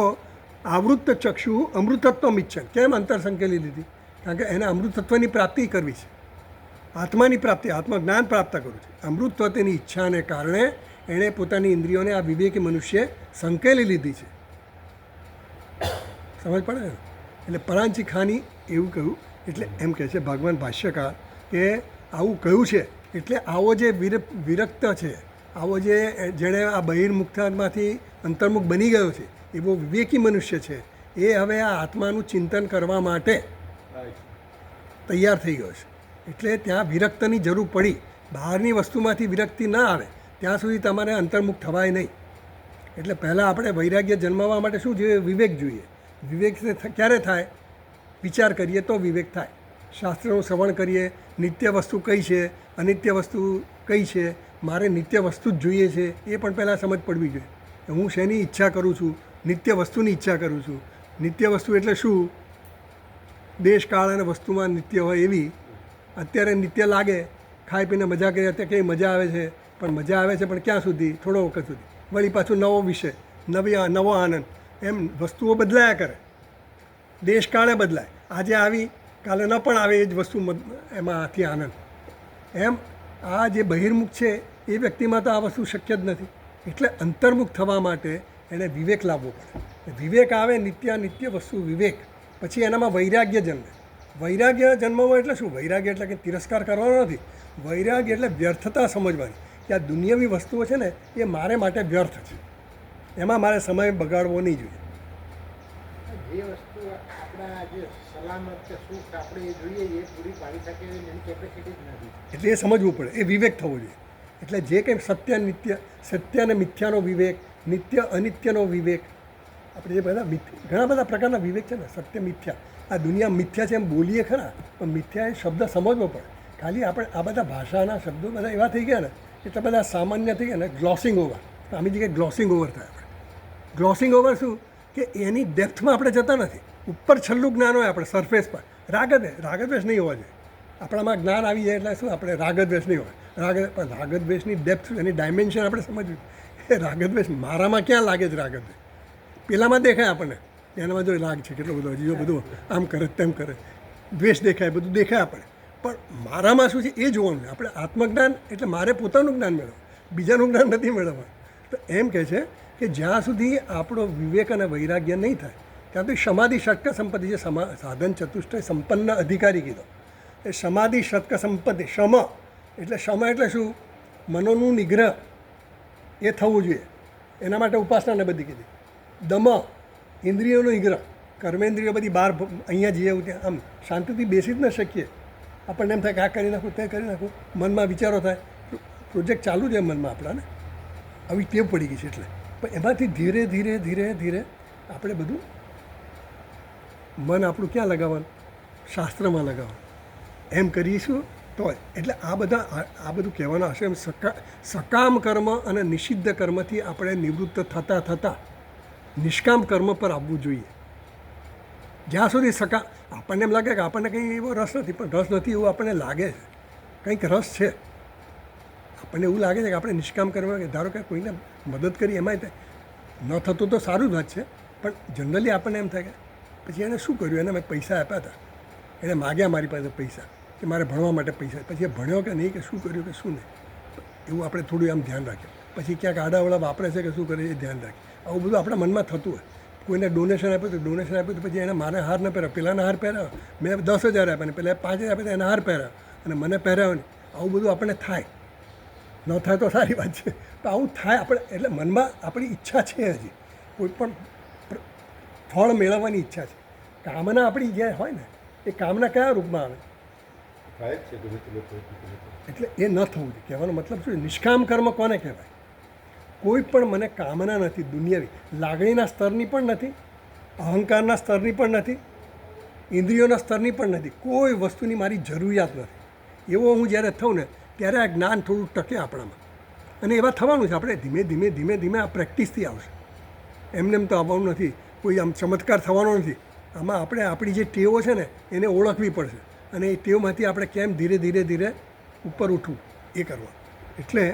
આવૃત્ત ચક્ષુ અમૃતત્વ ઈચ્છન. કેમ અંતર સંકેલી લીધી? કારણ કે એને અમૃતત્વની પ્રાપ્તિ કરવી છે, આત્માની પ્રાપ્તિ, આત્મજ્ઞાન પ્રાપ્ત કરવું છે. અમૃતત્વ તેની ઈચ્છાને કારણે એણે પોતાની ઇન્દ્રિયોને આ વિવેકી મનુષ્યે સંકેલી લીધી છે. સમજ પડે ને? એટલે પરાંચિખાની એવું કહ્યું. એટલે એમ કહે છે ભગવાન ભાષ્યકાર કે આવું કહ્યું છે એટલે આવો જે વિરક્ત છે, આવો જેણે આ બહિર્મુખતામાંથી અંતર્મુખ બની ગયો છે, એવો વિવેકી મનુષ્ય છે, એ હવે આ આત્માનું ચિંતન કરવા માટે તૈયાર થઈ ગયો છે. એટલે ત્યાં વિરક્તની જરૂર પડી. બહારની વસ્તુમાંથી વિરક્તિ ન આવે ત્યાં સુધી તમારે અંતર્મુખ થવાય નહીં. એટલે પહેલાં આપણે વૈરાગ્ય જન્માવવા માટે શું જોઈએ? વિવેક જોઈએ. વિવેક ક્યારે થાય? વિચાર કરીએ તો વિવેક થાય. શાસ્ત્રનું શ્રવણ કરીએ, નિત્ય વસ્તુ કઈ છે, અનિત્ય વસ્તુ કઈ છે, મારે નિત્ય વસ્તુ જ જોઈએ છે એ પણ પહેલાં સમજ પડવી જોઈએ. હું શેની ઈચ્છા કરું છું? નિત્ય વસ્તુની ઈચ્છા કરું છું. નિત્ય વસ્તુ એટલે શું? દેશ કાળ અને વસ્તુમાં નિત્ય હોય એવી. અત્યારે નિત્ય લાગે, ખાઈ પીને મજા કરીએ, અત્યારે કંઈ મજા આવે છે, પણ મજા આવે છે પણ ક્યાં સુધી? થોડો વખત સુધી. વળી પાછું નવો વિષય, નવો આનંદ. એમ વસ્તુઓ બદલાયા કરે, દેશકાળે બદલાય. આજે આવી કાલે ન પણ આવે એ જ વસ્તુ, એમાંથી આનંદ. એમ આ જે બહિર્મુખ છે એ વ્યક્તિમાં તો આ વસ્તુ શક્ય જ નથી. એટલે અંતર્મુખ થવા માટે એને વિવેક લાવવો પડે. વિવેક આવે, નિત્ય વસ્તુ વિવેક, પછી એનામાં વૈરાગ્ય જન્મે. વૈરાગ્ય જન્મવો એટલે શું? વૈરાગ્ય એટલે કે તિરસ્કાર કરવાનો નથી. વૈરાગ્ય એટલે વ્યર્થતા સમજવાની કે આ દુનિયાવી વસ્તુઓ છે ને એ મારે માટે વ્યર્થ છે, એમાં મારે સમય બગાડવો નહીં જોઈએ. જે વસ્તુ આપણા જે સલામત કે સુખ આપણે જોઈએ એ પૂરી પાડી શકે એની કેપેસિટી જ નથી. એટલે એ સમજવું પડે, એ વિવેક થવો જોઈએ. એટલે જે કંઈ સત્ય અને મિથ્યાનો વિવેક, નિત્ય અનિત્યનો વિવેક, આપણે જે ઘણા બધા પ્રકારના વિવેક છે ને, સત્ય મિથ્યા. આ દુનિયા મિથ્યા છે એમ બોલીએ ખરા, પણ મિથ્યા એ શબ્દ સમજવો પડે. ખાલી આપણે આ બધા ભાષાના શબ્દો બધા એવા થઈ ગયા ને, એટલા બધા સામાન્ય થઈ ગયા ને, ગ્લોસિંગ ઓવર. તો આમી જગ્યાએ ગ્લોસિંગ ઓવર થાય. આપણે ગ્લોસિંગ ઓવર શું કે એની ડેપ્થમાં આપણે જતા નથી. ઉપર છેલ્લું જ્ઞાન હોય આપણે સરફેસ પર. રાગદ્વેષ નહીં હોવા જોઈએ. આપણામાં જ્ઞાન આવી જાય એટલે શું આપણે રાગદ્વેષ નહીં હોય. પણ રાગદ્વેષની ડેપ્થ, એની ડાયમેન્શન આપણે સમજવું. એ રાગદ્વેષ મારામાં ક્યાં લાગે છે? રાગદ્વેષ પેલામાં દેખાય આપણને, એનામાં જો રાગ છે કેટલો બધો, હજી જો બધું આમ કરે તેમ કરે, દ્વેષ દેખાય, બધું દેખાય આપણે. પણ મારામાં શું છે એ જોવાનું. આપણે આત્મજ્ઞાન એટલે મારે પોતાનું જ્ઞાન મેળવવું, બીજાનું જ્ઞાન નથી મેળવવાનું. તો એમ કહે છે કે જ્યાં સુધી આપણો વિવેક અને વૈરાગ્ય નહીં થાય ત્યાં સુધી સમાધિ ષટક સંપત્તિ, જે સાધન ચતુષ્ટય સંપન્ન અધિકારી કીધો એ સમાધિ ષટક સંપત્તિ. શમ એટલે શું? મનોનું નિગ્રહ એ થવું જોઈએ. એના માટે ઉપાસનાને બધી કીધી. દમ ઇન્દ્રિયોનો નિગ્રહ, કર્મેન્દ્રિયો બધી બહાર અહીંયા જઈએ ત્યાં આમ શાંતિથી બેસી જ ન શકીએ. આપણને એમ થાય કે આ કરી નાખું, તે કરી નાખું, મનમાં વિચારો થાય, પ્રોજેક્ટ ચાલુ છે મનમાં આપણાને, આવી ટેવ પડી ગઈ છે. એટલે પણ એમાંથી ધીરે ધીરે ધીરે ધીરે આપણે બધું મન આપણું ક્યાં લગાવવાનું? શાસ્ત્રમાં લગાવવાનું. એમ કરીશું તો એટલે આ બધું કહેવાનું હશે. એમ સકામ કર્મ અને નિષિદ્ધ કર્મથી આપણે નિવૃત્ત થતાં નિષ્કામ કર્મ પર આવવું જોઈએ. જ્યાં સુધી આપણને એમ લાગે કે આપણને કંઈ એવો રસ નથી, પણ રસ નથી એવું આપણને લાગે છે, કંઈક રસ છે. આપણને એવું લાગે છે કે આપણે નિષ્કામ કરવા, કે ધારો કે કોઈને મદદ કરી એમાંય ન થતું તો સારું જ વાત છે, પણ જનરલી આપણને એમ થાય કે પછી એને શું કર્યું? એને મેં પૈસા આપ્યા હતા, એને માગ્યા મારી પાસે પૈસા કે મારે ભણવા માટે પૈસા, પછી એ ભણ્યો કે નહીં, કે શું કર્યું કે શું નહીં, એવું આપણે થોડું આમ ધ્યાન રાખીએ. પછી ક્યાંક આડાવડા વાપરે છે કે શું કરે એ ધ્યાન રાખીએ. આવું બધું આપણા મનમાં થતું હોય. કોઈને ડોનેશન આપ્યું તો પછી એને મારે હાર ન પહેરાવ, પેલાને હાર પહેરાવ, મેં 10,000 આપ્યા ને પેલા 5,000 આપ્યા તો એને હાર પહેરાવ અને મને પહેરાવ નહીં. આવું બધું આપણને થાય. ન થાય તો સારી વાત છે, તો આવું થાય આપણે. એટલે મનમાં આપણી ઈચ્છા છે, હજી કોઈ પણ ફળ મેળવવાની ઈચ્છા છે. કામના આપણી જે હોય ને એ કામના કયા રૂપમાં આવે? એટલે એ ન થવું જોઈએ. કહેવાનો મતલબ શું? નિષ્કામ કર્મ કોને કહેવાય? કોઈ પણ મને કામના નથી, દુનિયાવી લાગણીના સ્તરની પણ નથી, અહંકારના સ્તરની પણ નથી, ઇન્દ્રિયોના સ્તરની પણ નથી. કોઈ વસ્તુની મારી જરૂરિયાત નથી. એવો હું જ્યારે થઉં ને ત્યારે આ જ્ઞાન થોડું ટકે આપણામાં. અને એવા થવાનું છે. આપણે ધીમે ધીમે ધીમે ધીમે આ પ્રેક્ટિસથી આવશે. એમને એમ તો આવવાનું નથી, કોઈ આમ ચમત્કાર થવાનો નથી. આમાં આપણે આપણી જે ટેવો છે ને એને ઓળખવી પડશે, અને એ ટેવમાંથી આપણે કેમ ધીરે ધીરે ધીરે ઉપર ઉઠવું એ કરવા. એટલે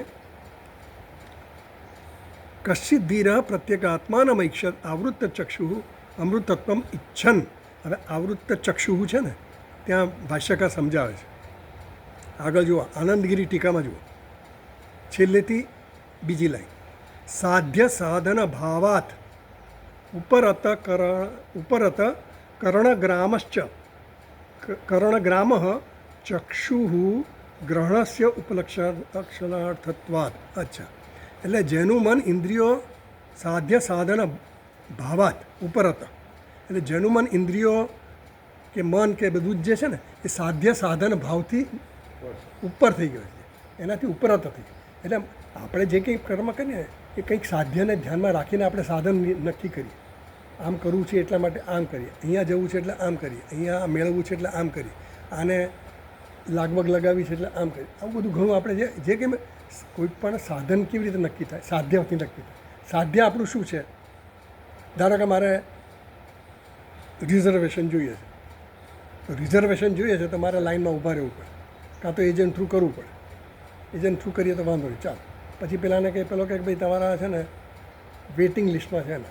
કશ્ચિત ધીર પ્રત્યેગાત્માનમૈક્ષત આવૃત્ત ચક્ષુ અમૃતત્વમ ઈચ્છન. હવે આવૃત્ત ચક્ષુ છે ને ત્યાં ભાષ્યકાર સમજાવે છે. આગળ જુઓ, આનંદગીરી ટીકામાં જુઓ, છેલ્લેથી બીજી લાઈન. સાધ્ય સાધન ભાવાત ઉપરત કર્ણગ્રામશ્ચ કર્ણગ્રામ ચક્ષુ ગ્રહણસ્ય ઉપલક્ષણાર્થત્વાત. અચ્છા, એટલે જેનું મન ઇન્દ્રિયો સાધ્ય સાધન ભાવાત ઉપરત, એટલે જેનું મન ઇન્દ્રિયો કે મન કે બધું જ જે છે ને એ સાધ્ય સાધન ભાવથી ઉપર થઈ ગયો છે, એનાથી ઉપરત હતી. એટલે આપણે જે કંઈ કર્મ કરીએ એ કંઈક સાધ્યને ધ્યાનમાં રાખીને આપણે સાધન નક્કી કરીએ. આમ કરવું છે એટલા માટે આમ કરીએ, અહીંયા જવું છે એટલે આમ કરીએ, અહીંયા મેળવવું છે એટલે આમ કરીએ, આને લાગવગ લગાવી છે એટલે આમ કરીએ. આવું બધું ઘણું આપણે જે કંઈ કોઈ પણ સાધન કેવી રીતે નક્કી થાય, સાધ્યથી નક્કી થાય. સાધ્ય આપણું શું છે? ધારો કે મારે રિઝર્વેશન જોઈએ છે, તો રિઝર્વેશન જોઈએ છે તો મારે લાઇનમાં ઊભા રહેવું પડે, કાં તો એજન્ટ થ્રુ કરવું પડે. એજન્ટ થ્રુ કરીએ તો વાંધો નહીં, ચાલો. પછી પેલાને કંઈ પેલો કે ભાઈ તમારા છે ને વેઇટિંગ લિસ્ટમાં છે ને,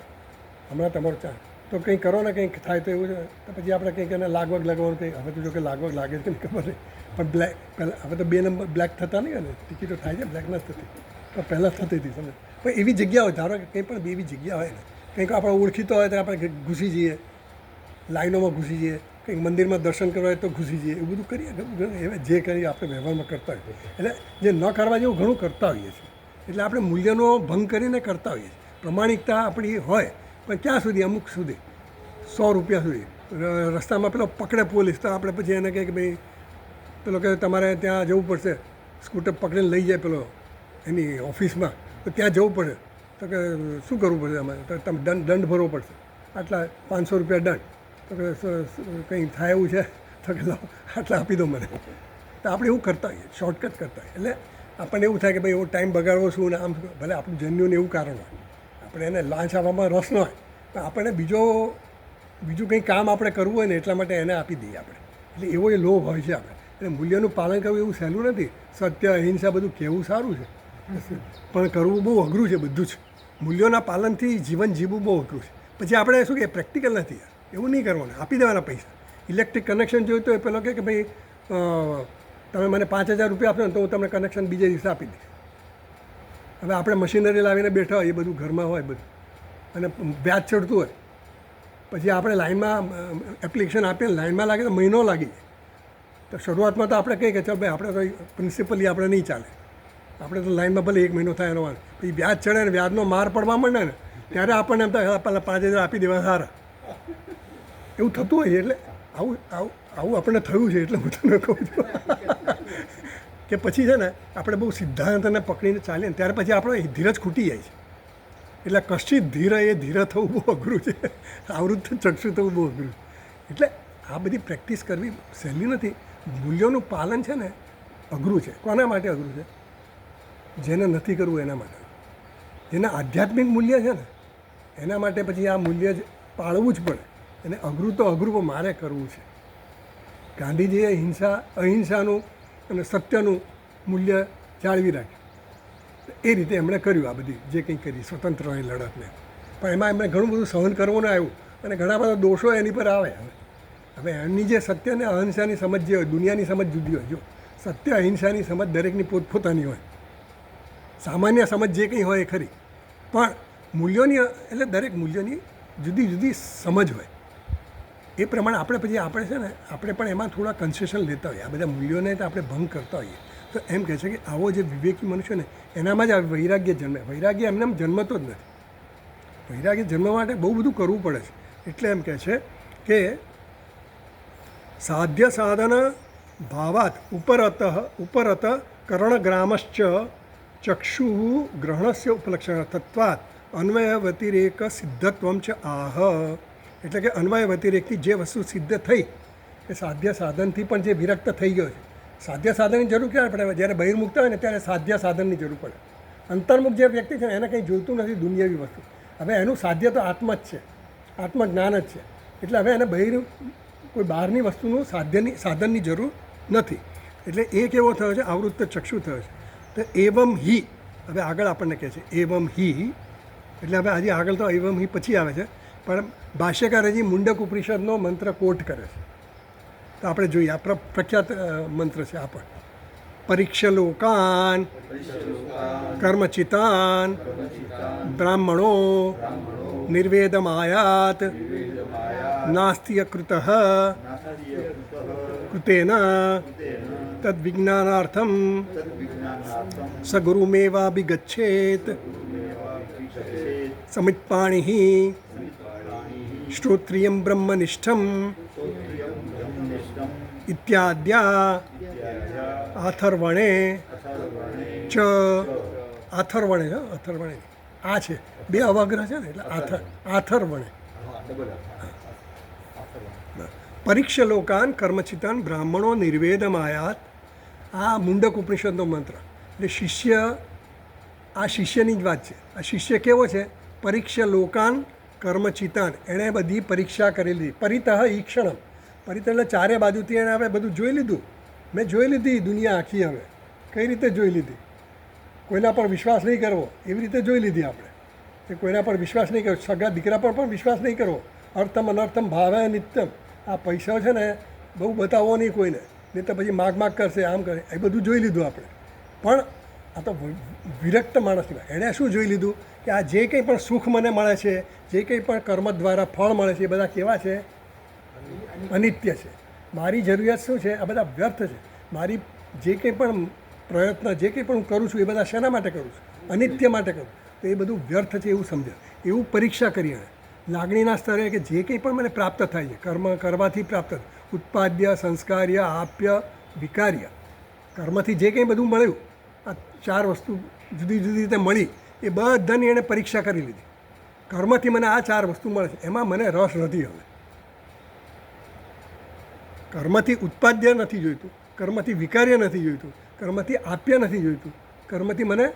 હમણાં તમારું ચાલ તો કંઈ કરો ને કંઈક થાય તો એવું છે. તો પછી આપણે કંઈક એને લાગવગ લગાવવાનું કંઈ, હવે તો જો કે લાગવગ લાગે છે ને ખબર નહીં, પણ બ્લેક પહેલાં હવે તો 2 નંબર બ્લેક થતા નહીં હોય ને, ટિકિટો થાય છે બ્લેક નથી થતી, પણ પહેલાં થતી હતી સમજ. પણ એવી જગ્યા હોય, ધારો કે કંઈ પણ એવી જગ્યા હોય ને, કંઈક આપણે ઓળખીતો હોય તો આપણે ઘૂસી જઈએ, લાઈનોમાં ઘૂસી જઈએ, કંઈક મંદિરમાં દર્શન કરવા હોય તો ઘૂસી જઈએ, એવું બધું કરીએ. હવે જે કરીએ આપણે વ્યવહારમાં કરતા હોઈએ, એટલે જે ન કરવા જેવું ઘણું કરતા હોઈએ છીએ. એટલે આપણે મૂલ્યનો ભંગ કરીને કરતા હોઈએ છીએ. પ્રમાણિકતા આપણી હોય પણ ક્યાં સુધી? અમુક સુધી, 100 રૂપિયા સુધી. રસ્તામાં પેલો પકડે પોલીસ તો આપણે પછી એને કહે કે ભાઈ પેલો કે તમારે ત્યાં જવું પડશે, સ્કૂટર પકડીને લઈ જાય પેલો એની ઓફિસમાં, તો ત્યાં જવું પડે. તો કે શું કરવું પડશે અમારે? તો તમે દંડ ભરવો પડશે, આટલા 500 રૂપિયા દંડ. તો કે કંઈ થાય એવું છે? તો કે લાવો આટલા આપી દો મને. તો આપણે એવું કરતા હોઈએ, શોર્ટકટ કરતા હોઈએ. એટલે આપણને એવું થાય કે ભાઈ એવો ટાઈમ બગાડવો શું ને આમ, ભલે આપણું જન્યુને એવું કારણ હોય, આપણે એને લાંચ આપવામાં રસ ન હોય, તો આપણને બીજું કંઈ કામ આપણે કરવું હોય ને એટલા માટે એને આપી દઈએ આપણે. એટલે એવો એ લોભ હોય છે આપણે. એટલે મૂલ્યનું પાલન કરવું એવું સહેલું નથી. સત્ય, અહિંસા બધું કહેવું સારું છે, પણ કરવું બહુ અઘરું છે બધું જ. મૂલ્યોના પાલનથી જીવન જીવવું બહુ અઘરું છે. પછી આપણે શું કે પ્રેક્ટિકલ નથી યાર, એવું નહીં કરવાનું, આપી દેવાના પૈસા. ઇલેક્ટ્રિક કનેક્શન જોયું તો એ પેલો કે ભાઈ તમે મને 5000 રૂપિયા આપશો ને તો હું તમને કનેક્શન બીજે દિવસે આપી દઈશ. હવે આપણે મશીનરી લાવીને બેઠા હોય, એ બધું ઘરમાં હોય બધું, અને વ્યાજ ચડતું હોય, પછી આપણે લાઈનમાં એપ્લિકેશન આપીએ ને લાઈનમાં લાગે તો મહિનો લાગી જાય. તો શરૂઆતમાં તો આપણે કહીએ કે ચાલ ભાઈ આપણે તો પ્રિન્સિપલી આપણે નહીં ચાલે, આપણે તો લાઈનમાં ભલે 1 મહિનો થાય એનો વાંધો. પછી વ્યાજ ચડે ને વ્યાજનો માર પડવા માંડે ને ત્યારે આપણને એમ થાય પહેલાં 5000 આપી દેવા સારા, એવું થતું હોય. એટલે આવું આપણને થયું છે. એટલે હું તમને કહું છું કે પછી છે ને આપણે બહુ સિદ્ધાંતને પકડીને ચાલીએ ને ત્યારે પછી આપણે ધીરજ ખૂટી જાય છે. એટલે કશિત ધીર એ ધીર થવું બહુ અઘરું છે, આવૃત્ત ચક્ષુ થવું બહુ અઘરું છે. એટલે આ બધી પ્રેક્ટિસ કરવી સહેલી નથી. મૂલ્યોનું પાલન છે ને અઘરું છે. કોના માટે અઘરું છે? જેને નથી કરવું એના માટે. જેના આધ્યાત્મિક મૂલ્ય છે ને એના માટે પછી આ મૂલ્ય જ પાળવું જ પડે. અને અઘરું તો અઘરું પણ મારે કરવું છે. ગાંધીજીએ અહિંસાનું અને સત્યનું મૂલ્ય જાળવી રાખ્યું. એ રીતે એમણે કર્યું આ બધી જે કંઈ કરી સ્વતંત્રની લડતને. પણ એમાં એમણે ઘણું બધું સહન કરવાનું આવ્યું અને ઘણા બધા દોષો એની પર આવે. હવે એમની જે સત્ય અને અહિંસાની સમજ જે હોય, દુનિયાની સમજ જુદી હોય. જો સત્ય અહિંસાની સમજ દરેકની પોતપોતાની હોય, સામાન્ય સમજ જે કંઈ હોય એ ખરી, પણ મૂલ્યોની એટલે દરેક મૂલ્યોની જુદી જુદી સમજ હોય. એ પ્રમાણે આપણે છે ને આપણે પણ એમાં થોડા કન્સેશન લેતા હોઈએ. આ બધા મૂલ્યોને તો આપણે ભંગ કરતા હોઈએ. તો એમ કહે છે કે આવો જે વિવેકી મનુષ્ય ને એનામાં જ આ વૈરાગ્ય જન્મે. વૈરાગ્ય એમને જન્મતો જ નથી. વૈરાગ્ય જન્મવા માટે બહુ બધું કરવું પડે છે. એટલે એમ કહે છે કે સાધ્ય સાધન ભાવાત ઉપરત કરણગ્રામશ્ચ ચક્ષુ ગ્રહણસ્ય ઉપલક્ષણ તત્વાત અન્વય વ્યતિરેક સિદ્ધત્વમ ચ આહ. એટલે કે અન્વય વ્યતિરેકથી જે વસ્તુ સિદ્ધ થઈ એ સાધ્ય સાધનથી પણ જે વિરક્ત થઈ ગયો છે. સાધ્ય સાધનની જરૂર ક્યારે પડે? જ્યારે બહિર્મુક્ત હોય ને ત્યારે સાધ્ય સાધનની જરૂર પડે. અંતર્મુખ જે વ્યક્તિ છે એને કંઈ જોઈતું નથી દુનિયાવી વસ્તુ. હવે એનું સાધ્ય તો આત્મા જ છે, આત્મજ્ઞાન જ છે. એટલે હવે એને કોઈ બહારની વસ્તુનું સાધનની જરૂર નથી. એટલે એ કેવો થયો છે? આવૃત્ત ચક્ષુ થયો છે. તો એવમ હિ, હવે આગળ આપણને કહે છે એવમ હિ. એટલે હવે હજી આગળ તો એવમ હિ પછી આવે છે, પણ ભાષ્યકાર હજી મુંડક ઉપનિષદનો મંત્ર કોટ કરે છે. તો આપણે જોઈએ. આ પ્રખ્યાત મંત્ર છે. આ પણ પરીક્ષલોકાન કર્મચિતાન બ્રાહ્મણો નિર્વેદમાયાત નાસ્તિયકૃત કૃતેન તદ્વિજ્ઞાનાર્થમ સગુરુમેવાભિગચ્છેત સમિત્પાણિ શ્રોત્રિયમ બ્રહ્મનિષ્ઠમ ઇત્યાદ્યા આથર્વણે ચ આથર્વણે છે અથર્વણે આ છે બે અવાગ્રહ છે ને એટલે આથર્વણે પરીક્ષલોકાન કર્મચિતાન બ્રાહ્મણો નિર્વેદમાયાત આ મુંડક ઉપનિષદનો મંત્ર એટલે શિષ્ય આ શિષ્યની જ વાત છે. આ શિષ્ય કેવો છે? પરીક્ષલોકાન કર્મચિતાન, એણે બધી પરીક્ષા કરી લીધી. પરિતઃ ઈક્ષણમ, પરિતઃ એટલે ચારે બાજુથી એણે હવે બધું જોઈ લીધું. મેં જોઈ લીધી દુનિયા આખી. હવે કઈ રીતે જોઈ લીધી? કોઈના પર વિશ્વાસ નહીં કરવો એવી રીતે જોઈ લીધી આપણે કે કોઈના પર વિશ્વાસ નહીં કરવો, સગા દીકરા પર પણ વિશ્વાસ નહીં કરવો. અર્થમ અનર્થમ ભાવે નિત્યમ, આ પૈસા છે ને બહુ બતાવવો નહીં કોઈને, નહીં તો પછી માગ કરશે, આમ કરે. એ બધું જોઈ લીધું આપણે. પણ આ તો વિરક્ત માણસની વાત. એણે શું જોઈ લીધું કે આ જે કંઈ પણ સુખ મને મળે છે, જે કંઈ પણ કર્મ દ્વારા ફળ મળે છે, એ બધા કેવા છે? અનિત્ય છે. મારી જરૂરિયાત શું છે? આ બધા વ્યર્થ છે. મારી જે કંઈ પણ પ્રયત્ન, જે કંઈ પણ હું કરું છું, એ બધા શેના માટે કરું છું? અનિત્ય માટે કરું. તો એ બધું વ્યર્થ છે એવું સમજે. એવું પરીક્ષા કરી એણે લાગણીના સ્તરે કે જે કંઈ પણ મને પ્રાપ્ત થાય છે, કર્મ કરવાથી પ્રાપ્ત થાય, ઉત્પાદ્ય, સંસ્કાર્ય, આપ્ય, વિકાર્ય, કર્મથી જે કંઈ બધું મળ્યું, આ ચાર વસ્તુ જુદી જુદી રીતે મળી, એ બધાની એણે પરીક્ષા કરી લીધી. કર્મથી મને આ ચાર વસ્તુ મળે છે, એમાં મને રસ નથી. હવે કર્મથી ઉત્પાદ્ય નથી જોઈતું, કર્મથી વિકાર્ય નથી જોઈતું, કર્મથી આપ્ય નથી જોઈતું, કર્મથી મને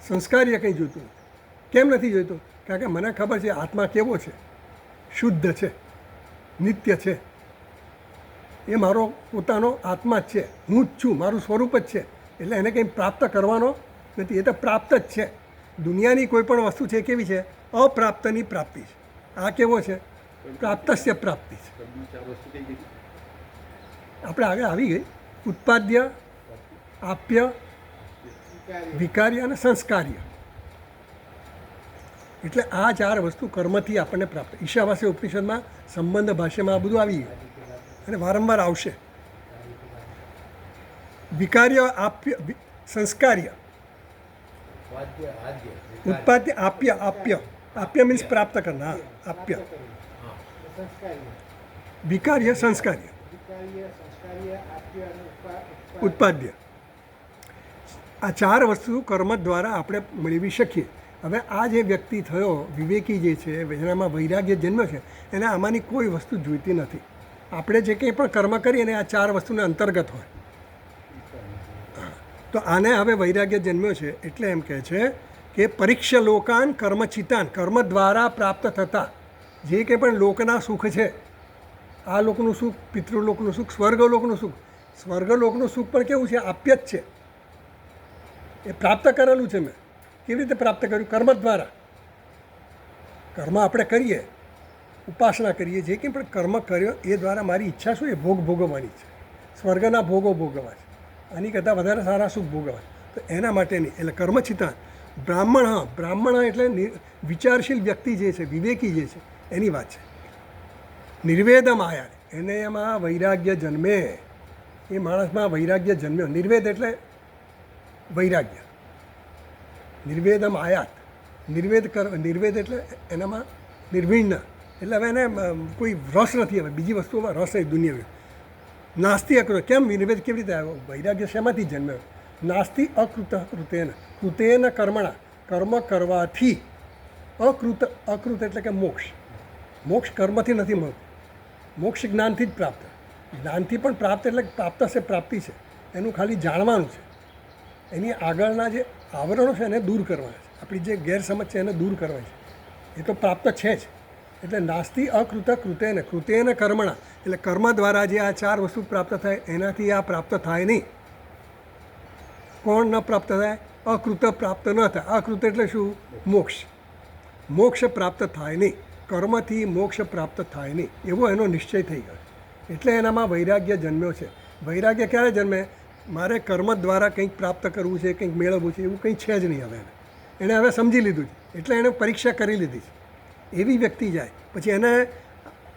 સંસ્કાર્ય કંઈ જોઈતું નથી. કેમ નથી જોઈતું? કારણ કે મને ખબર છે આત્મા કેવો છે, શુદ્ધ છે, નિત્ય છે. એ મારો પોતાનો આત્મા જ છે, હું જ છું, મારું સ્વરૂપ જ છે. એટલે એને કંઈ પ્રાપ્ત કરવાનો નથી, એ તો પ્રાપ્ત જ છે. દુનિયાની કોઈ પણ વસ્તુ છે કેવી છે? અપ્રાપ્તની પ્રાપ્તિ છે. આ કેવો છે? પ્રાપ્તસ્ય પ્રાપ્તિ છે. આપણે આગળ આવી ગઈ ઉત્પાદ્ય, આપ્ય, વિકાર્ય અને સંસ્કાર્ય. એટલે આ ચાર વસ્તુ કર્મથી આપણને પ્રાપ્ત. ઈશાવાસ્ય ઉપનિષદમાં સંબંધ ભાષ્યમાં આ બધું આવી ગયું અને વારંવાર આવશે. વિકાર્ય, આપ્ય, સંસ્કાર્ય, ઉત્પાદ્ય, આપ્ય. આપ્ય મીન્સ પ્રાપ્ત કરનાર. આપ્ય, વિકાર્ય, સંસ્કાર્ય, ઉત્પાદ્ય. આ ચાર વસ્તુ કર્મ દ્વારા આપણે મેળવી શકીએ. હવે આ જે વ્યક્તિ થયો વિવેકી જે છે, જેનામાં વૈરાગ્ય જન્મ્યો છે, એને આમાંની કોઈ વસ્તુ જોઈતી નથી. આપણે જે કંઈ પણ કર્મ કરીએ ને આ ચાર વસ્તુને અંતર્ગત હોય. તો આને હવે વૈરાગ્ય જન્મ્યો છે એટલે એમ કહે છે કે પરીક્ષા લોકાન કર્મચિતાન, કર્મ દ્વારા પ્રાપ્ત થતા જે કંઈ પણ લોકના સુખ છે, આ લોકનું સુખ, પિતૃલોકનું સુખ, સ્વર્ગલોકનું સુખ. સ્વર્ગલોકનું સુખ પણ કેવું છે? આપ્ય જ છે. એ પ્રાપ્ત કરેલું છે. મેં કેવી રીતે પ્રાપ્ત કર્યું? કર્મ દ્વારા. કર્મ આપણે કરીએ, ઉપાસના કરીએ, જે કંઈ પણ કર્મ કર્યો એ દ્વારા મારી ઈચ્છા શું? એ ભોગ ભોગવવાની છે, સ્વર્ગના ભોગો ભોગવવા છે, આની કરતાં વધારે સારા સુખ ભોગવવા. તો એના માટેની એટલે કર્મચિતાન. બ્રાહ્મણ, હા, બ્રાહ્મણ એટલે વિચારશીલ વ્યક્તિ જે છે, વિવેકી જે છે, એની વાત છે. નિર્વેદમ આયા, એને એમાં વૈરાગ્ય જન્મે. એ માણસમાં વૈરાગ્ય જન્મ્યો. નિર્વેદ એટલે વૈરાગ્ય. નિર્વેદમ આયાત, નિર્વેદ એટલે એનામાં નિર્વિણ્ણ. એટલે હવે એને કોઈ રસ નથી. હવે બીજી વસ્તુઓમાં રસ નહીં દુનિયા. નાસ્તિ અકૃત. કેમ નિર્વેદ કેવી રીતે આવ્યો? વૈરાગ્ય શેમાંથી જન્મ્યો? નાસ્તિ અકૃત કૃતેન, કૃતેન કર્મણા, કર્મ કરવાથી. અકૃત એટલે કે મોક્ષ. મોક્ષ કર્મથી નથી મળતું. મોક્ષ જ્ઞાનથી જ પ્રાપ્ત. જ્ઞાનથી પણ પ્રાપ્ત એટલે પ્રાપ્ત છે, પ્રાપ્તિ છે. એનું ખાલી જાણવાનું છે. એની આગળના જે આવરણો છે એને દૂર કરવાના છે. આપણી જે ગેરસમજ છે એને દૂર કરવાની છે. એ તો પ્રાપ્ત છે જ. એટલે નાસ્તિ અકૃત કૃતેન કર્મણા, એટલે કર્મ દ્વારા જે આ ચાર વસ્તુ પ્રાપ્ત થાય એનાથી આ પ્રાપ્ત થાય નહીં. કોણ ન પ્રાપ્ત થાય? અકૃત પ્રાપ્ત ન થાય. અકૃત એટલે શું? મોક્ષ. મોક્ષ પ્રાપ્ત થાય નહીં. કર્મથી મોક્ષ પ્રાપ્ત થાય નહીં એવો એનો નિશ્ચય થઈ ગયો. એટલે એનામાં વૈરાગ્ય જન્મ્યો છે. વૈરાગ્ય ક્યારે જન્મે? મારે કર્મ દ્વારા કંઈક પ્રાપ્ત કરવું છે, કંઈક મેળવવું છે, એવું કંઈ છે જ નહીં. હવે એણે હવે સમજી લીધું છે. એટલે એણે પરીક્ષા કરી લીધી છે. એવી વ્યક્તિ જાય પછી એને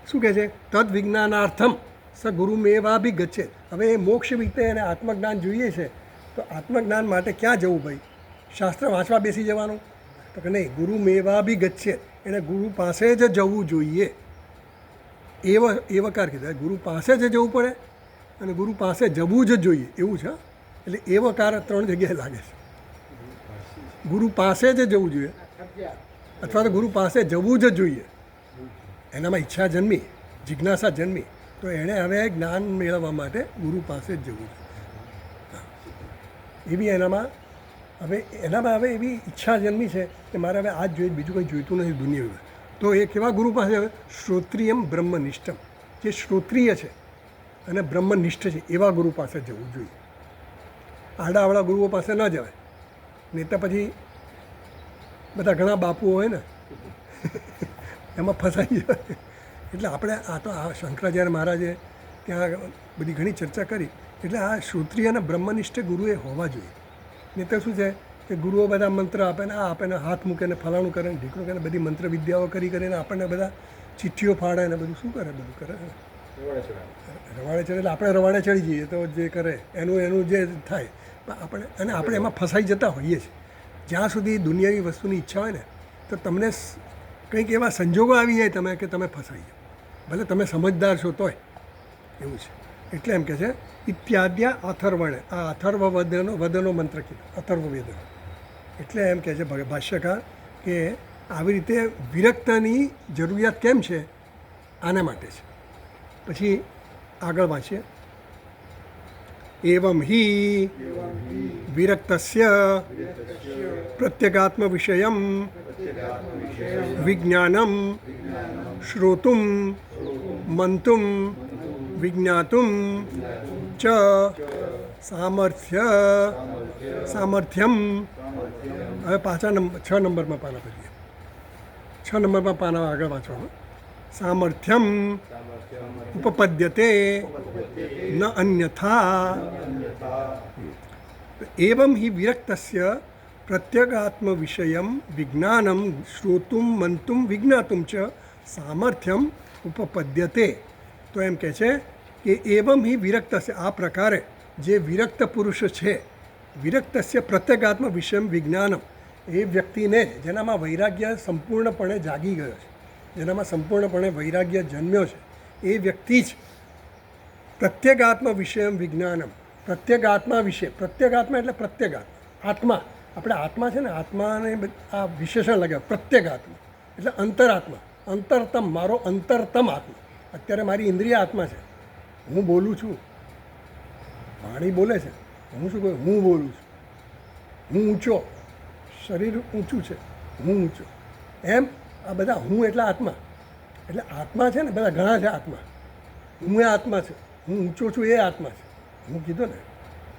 શું કહે છે? તદ વિજ્ઞાનાર્થમ સ ગુરુમેવા બી ગચ્છે. હવે એ મોક્ષ રીતે એને આત્મજ્ઞાન જોઈએ છે. તો આત્મજ્ઞાન માટે ક્યાં જવું ભાઈ? શાસ્ત્ર વાંચવા બેસી જવાનું? તો કે નહીં, ગુરુમેવા બી ગચ્છે. એને ગુરુ પાસે જ જવું જોઈએ. એવકાર કીધા. ગુરુ પાસે જ જવું પડે. અને ગુરુ પાસે જવું જ જોઈએ એવું છે. એટલે એ વકાર 3 જગ્યાએ લાગે છે. ગુરુ પાસે જ જવું જોઈએ ફરજિયાત અથવા તો ગુરુ પાસે જવું જ જોઈએ. એનામાં ઈચ્છા જન્મી, જિજ્ઞાસા જન્મી, તો એણે હવે જ્ઞાન મેળવવા માટે ગુરુ પાસે જ જવું જોઈએ. એવી એનામાં હવે એવી ઈચ્છા જન્મી છે કે મારે હવે આ જ જોઈએ, બીજું કંઈ જોઈતું નથી દુનિયામાં. તો એ કેવા ગુરુ પાસે હવે શ્રોત્રિયમ બ્રહ્મનિષ્ઠમ, જે શ્રોત્રિય છે અને બ્રહ્મનિષ્ઠ છે એવા ગુરુ પાસે જવું જોઈએ. આડાવાળા ગુરુઓ પાસે ન જવાય, નહીં તો પછી બધા ઘણા બાપુઓ હોય ને એમાં ફસાઈ જાય. એટલે આપણે આ શંકરાચાર્ય મહારાજે ત્યાં બધી ઘણી ચર્ચા કરી. એટલે આ શ્રોત્રિય અને બ્રહ્મનિષ્ઠ ગુરુએ હોવા જોઈએ. નહીં તો શું છે કે ગુરુઓ બધા મંત્ર આપે ને આ આપે ને હાથ મૂકે ને ફલાણું કરે ને ઢીકણું કરે ને બધી મંત્ર વિદ્યાઓ કરીને આપણને બધા ચિઠ્ઠીઓ ફાડે ને બધું શું કરે, બધું કરે રવાડે ચડે. એટલે આપણે રવાડે ચડી જઈએ તો જે કરે એનું જે થાય આપણે એમાં ફસાઈ જતા હોઈએ છીએ. જ્યાં સુધી દુનિયાવી વસ્તુની ઈચ્છા હોય ને તો તમને કંઈક એવા સંજોગો આવી જાય કે તમે ફસાઈ જાઓ, ભલે તમે સમજદાર છો તોય. એવું છે. એટલે એમ કે છે ઇત્યાદ્યા અથર્વણે, આ અથર્વવેદનો મંત્ર કીધો, અથર્વવેદ. એટલે એમ કહે છે ભાષ્યકાર કે આવી રીતે વિરક્તની જરૂરિયાત કેમ છે, આના માટે છે. પછી આગળ વાંચીએ. એવમ હિ વિરક્તસ્ય પ્રત્યેગાત્મ વિષયમ વિજ્ઞાનમ શ્રોતુમ મંતુમ વિજ્ઞાતુમ ચ સામર્થ્યમ. હવે પાછા 6 નંબરમાં પાના કરીએ. 6 નંબરમાં પાના આગળ વાંચવામાં. સામર્થ્યમ ઉપપદ્યતે ન અન્યથા. એવમ હિ વિરક્તસ્ય પ્રત્યેગાત્મ વિષયમ વિજ્ઞાનમ શ્રોતુમ મંતુમ વિજ્ઞાતુમ ચ સામર્થ્યમ ઉપપદ્યતે. તો એમ કહે છે કે એવમ હિ વિરક્તસ્ય, આ પ્રકારે જે વિરક્ત પુરુષ છે, વિરક્તસ્ય પ્રત્યેગાત્મ વિષયમ વિજ્ઞાનમ, એ વ્યક્તિને જેનામાં વૈરાગ્ય સંપૂર્ણપણે જાગી ગયો છે, જેનામાં સંપૂર્ણપણે વૈરાગ્ય જન્મ્યો છે, એ વ્યક્તિ જ પ્રત્યેગાત્મ વિષયમ વિજ્ઞાનમ, પ્રત્યેગાત્મા વિશે. પ્રત્યેગાત્મા એટલે પ્રત્યેગાત્મા, આત્મા. આપણે આત્મા છે ને, આત્માને આ વિશેષણ લગાવે. પ્રત્યેગાત્મા એટલે અંતરાત્મા, અંતરતમ, મારો અંતરતમ આત્મા. અત્યારે મારી ઇન્દ્રિય આત્મા છે, હું બોલું છું, વાણી બોલે છે, હું શું કહું, હું બોલું છું, હું ઊંચો, શરીર ઊંચું છે, હું ઊંચો, એમ આ બધા હું એટલે આત્મા. એટલે આત્મા છે ને, બધા ઘણા છે આત્મા. હું એ આત્મા છે, હું ઊંચો છું એ આત્મા છે. હું કીધું ને,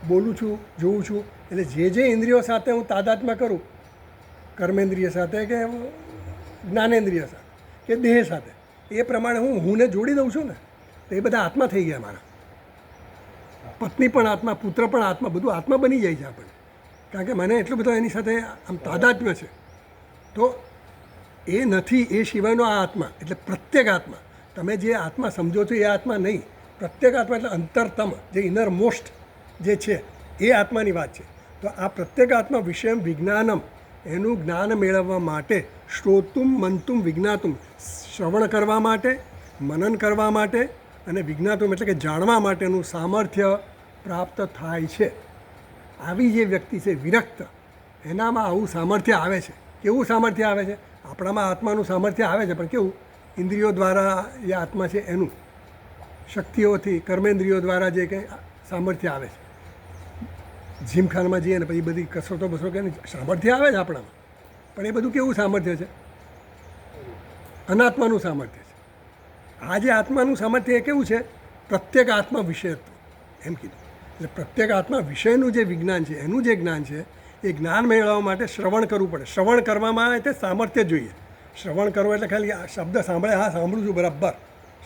બોલું છું, જોઉં છું, એટલે જે ઇન્દ્રિયો સાથે હું તાદાત્મ્ય કરું, કર્મેન્દ્રિય સાથે કે જ્ઞાનેન્દ્રિય સાથે કે દેહ સાથે, એ પ્રમાણે હુંને જોડી દઉં છું ને, તો એ બધા આત્મા થઈ ગયા મારા. પત્ની પણ આત્મા, પુત્ર પણ આત્મા, બધું આત્મા બની જાય છે આપણે. કારણ કે મને એટલું બધું એની સાથે આમ તાદાત્મ્ય છે. તો એ નથી, એ સિવાયનો આ આત્મા એટલે પ્રત્યેક આત્મા. તમે જે આત્મા સમજો છો એ આત્મા નહીં. પ્રત્યેક આત્મા એટલે અંતરતમ, જે ઇનર મોસ્ટ જે છે એ આત્માની વાત છે. તો આ પ્રત્યેક આત્મા વિષયમ વિજ્ઞાનમ, એનું જ્ઞાન મેળવવા માટે શ્રોતુમ મંતુમ વિજ્ઞાતુમ, શ્રવણ કરવા માટે, મનન કરવા માટે અને વિજ્ઞાતુમ એટલે કે જાણવા માટેનું સામર્થ્ય પ્રાપ્ત થાય છે. આવી જે વ્યક્તિ છે વિરક્ત, એનામાં આવું સામર્થ્ય આવે છે. કેવું સામર્થ્ય આવે છે? આપણામાં આત્માનું સામર્થ્ય આવે છે, પણ કેવું? ઇન્દ્રિયો દ્વારા એ આત્મા છે એનું, શક્તિઓથી, કર્મેન્દ્રિયો દ્વારા જે કંઈ સામર્થ્ય આવે છે. જીમખાનામાં જઈએ ને પછી બધી કસરતો બસરો કે સામર્થ્ય આવે છે આપણામાં, પણ એ બધું કેવું સામર્થ્ય છે? અનાત્માનું સામર્થ્ય છે. આ જે આત્માનું સામર્થ્ય એ કેવું છે? પ્રત્યેક આત્મા વિષયત્વ એમ કીધું. એટલે પ્રત્યેક આત્મા વિષયનું જે વિજ્ઞાન છે, એનું જે જ્ઞાન છે, એ જ્ઞાન મેળવવા માટે શ્રવણ કરવું પડે. શ્રવણ કરવામાં આવે તે સામર્થ્ય જોઈએ. શ્રવણ કરવું એટલે ખાલી આ શબ્દ સાંભળે, હા સાંભળું છું બરાબર,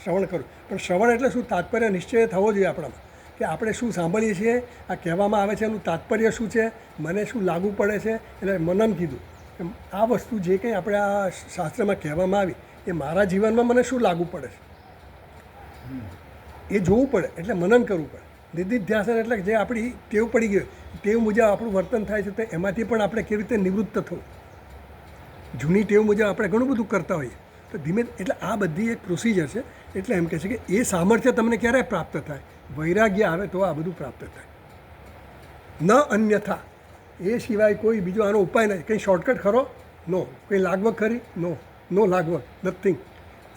શ્રવણ કરું. પણ શ્રવણ એટલે શું? તાત્પર્ય નિશ્ચય થવો જોઈએ આપણામાં, કે આપણે શું સાંભળીએ છીએ, આ કહેવામાં આવે છે એનું તાત્પર્ય શું છે, મને શું લાગુ પડે છે. એટલે મનન કીધું કે આ વસ્તુ જે કંઈ આપણે આ શાસ્ત્રમાં કહેવામાં આવી એ મારા જીવનમાં મને શું લાગુ પડે છે એ જોવું પડે. એટલે મનન કરવું પડે. નિધિધ્યાસન એટલે જે આપણી ટેવ પડી ગઈ, ટેવ મુજબ આપણું વર્તન થાય છે, તો એમાંથી પણ આપણે કેવી રીતે નિવૃત્ત થવું. જૂની ટેવ મુજબ આપણે ઘણું બધું કરતા હોઈએ, તો ધીમે એટલે આ બધી એક પ્રોસિજર છે. એટલે એમ કહે છે કે એ સામર્થ્ય તમને ક્યારે પ્રાપ્ત થાય? વૈરાગ્ય આવે તો આ બધું પ્રાપ્ત થાય. ન અન્યથા, એ સિવાય કોઈ બીજો આનો ઉપાય નથી. કંઈ શોર્ટકટ ખરો? નો. કંઈ લાગવગ ખરી? નો લાગવગ, નથિંગ.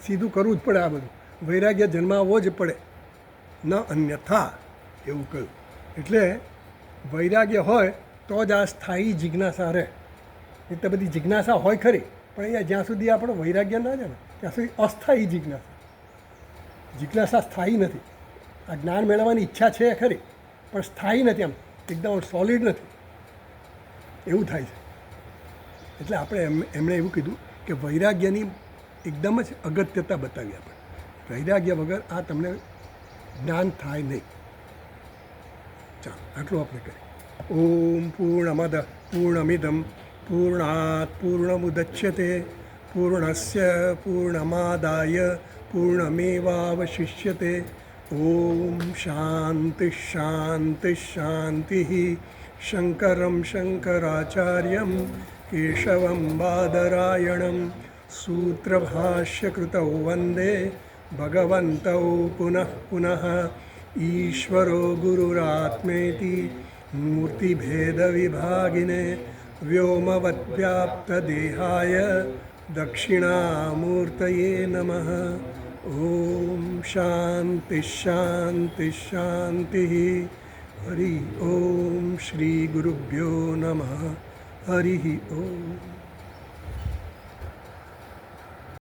સીધું કરવું જ પડે આ બધું. વૈરાગ્ય જન્માવવો જ પડે. ન અન્યથા એવું કહ્યું. એટલે વૈરાગ્ય હોય તો જ આ સ્થાયી જિજ્ઞાસા રહે. એટલે બધી જિજ્ઞાસા હોય ખરી, પણ અહીંયા જ્યાં સુધી આપણો વૈરાગ્ય ના જાય ને ત્યાં સુધી અસ્થાયી જિજ્ઞાસા સ્થાયી નથી. આ જ્ઞાન મેળવવાની ઈચ્છા છે ખરી, પણ સ્થાયી નથી. આમ એકદમ સોલિડ નથી, એવું થાય છે. એટલે આપણે એમણે એવું કીધું કે વૈરાગ્યની એકદમ જ અગત્યતા બતાવી. આપણે વૈરાગ્ય વગર આ તમને જ્ઞાન થાય નહીં. ચાલો આટલું આપણે કરીએ. ઓમ પૂર્ણમદ પૂર્ણમિદમ પૂર્ણાત પૂર્ણમુદચ્યતે પૂર્ણસ્ય પૂર્ણમાદાય પૂર્ણમેવાવશિષ્યતે. ઓમ શાંતિ શાંતિ શાંતિ. શંકરમ શંકરાચાર્યમ કેશવમ બાદરાયણમ સૂત્રભાષ્યકૃતૌ વંદે ભગવन्तौ પુનઃ પુનઃ. ઈશ્વરો ગુરુરાત્મેતિ મૂર્તિભેદવિભાગિને વ્યોમવદ્વ્યાપ્તદેહાય દક્ષિણામૂર્તયે નમઃ. ઓમ શાંતિ શાંતિ શાંતિ. હરિ ઓમ શ્રી ગુરુભ્યો નમઃ. હરિ ઓમ.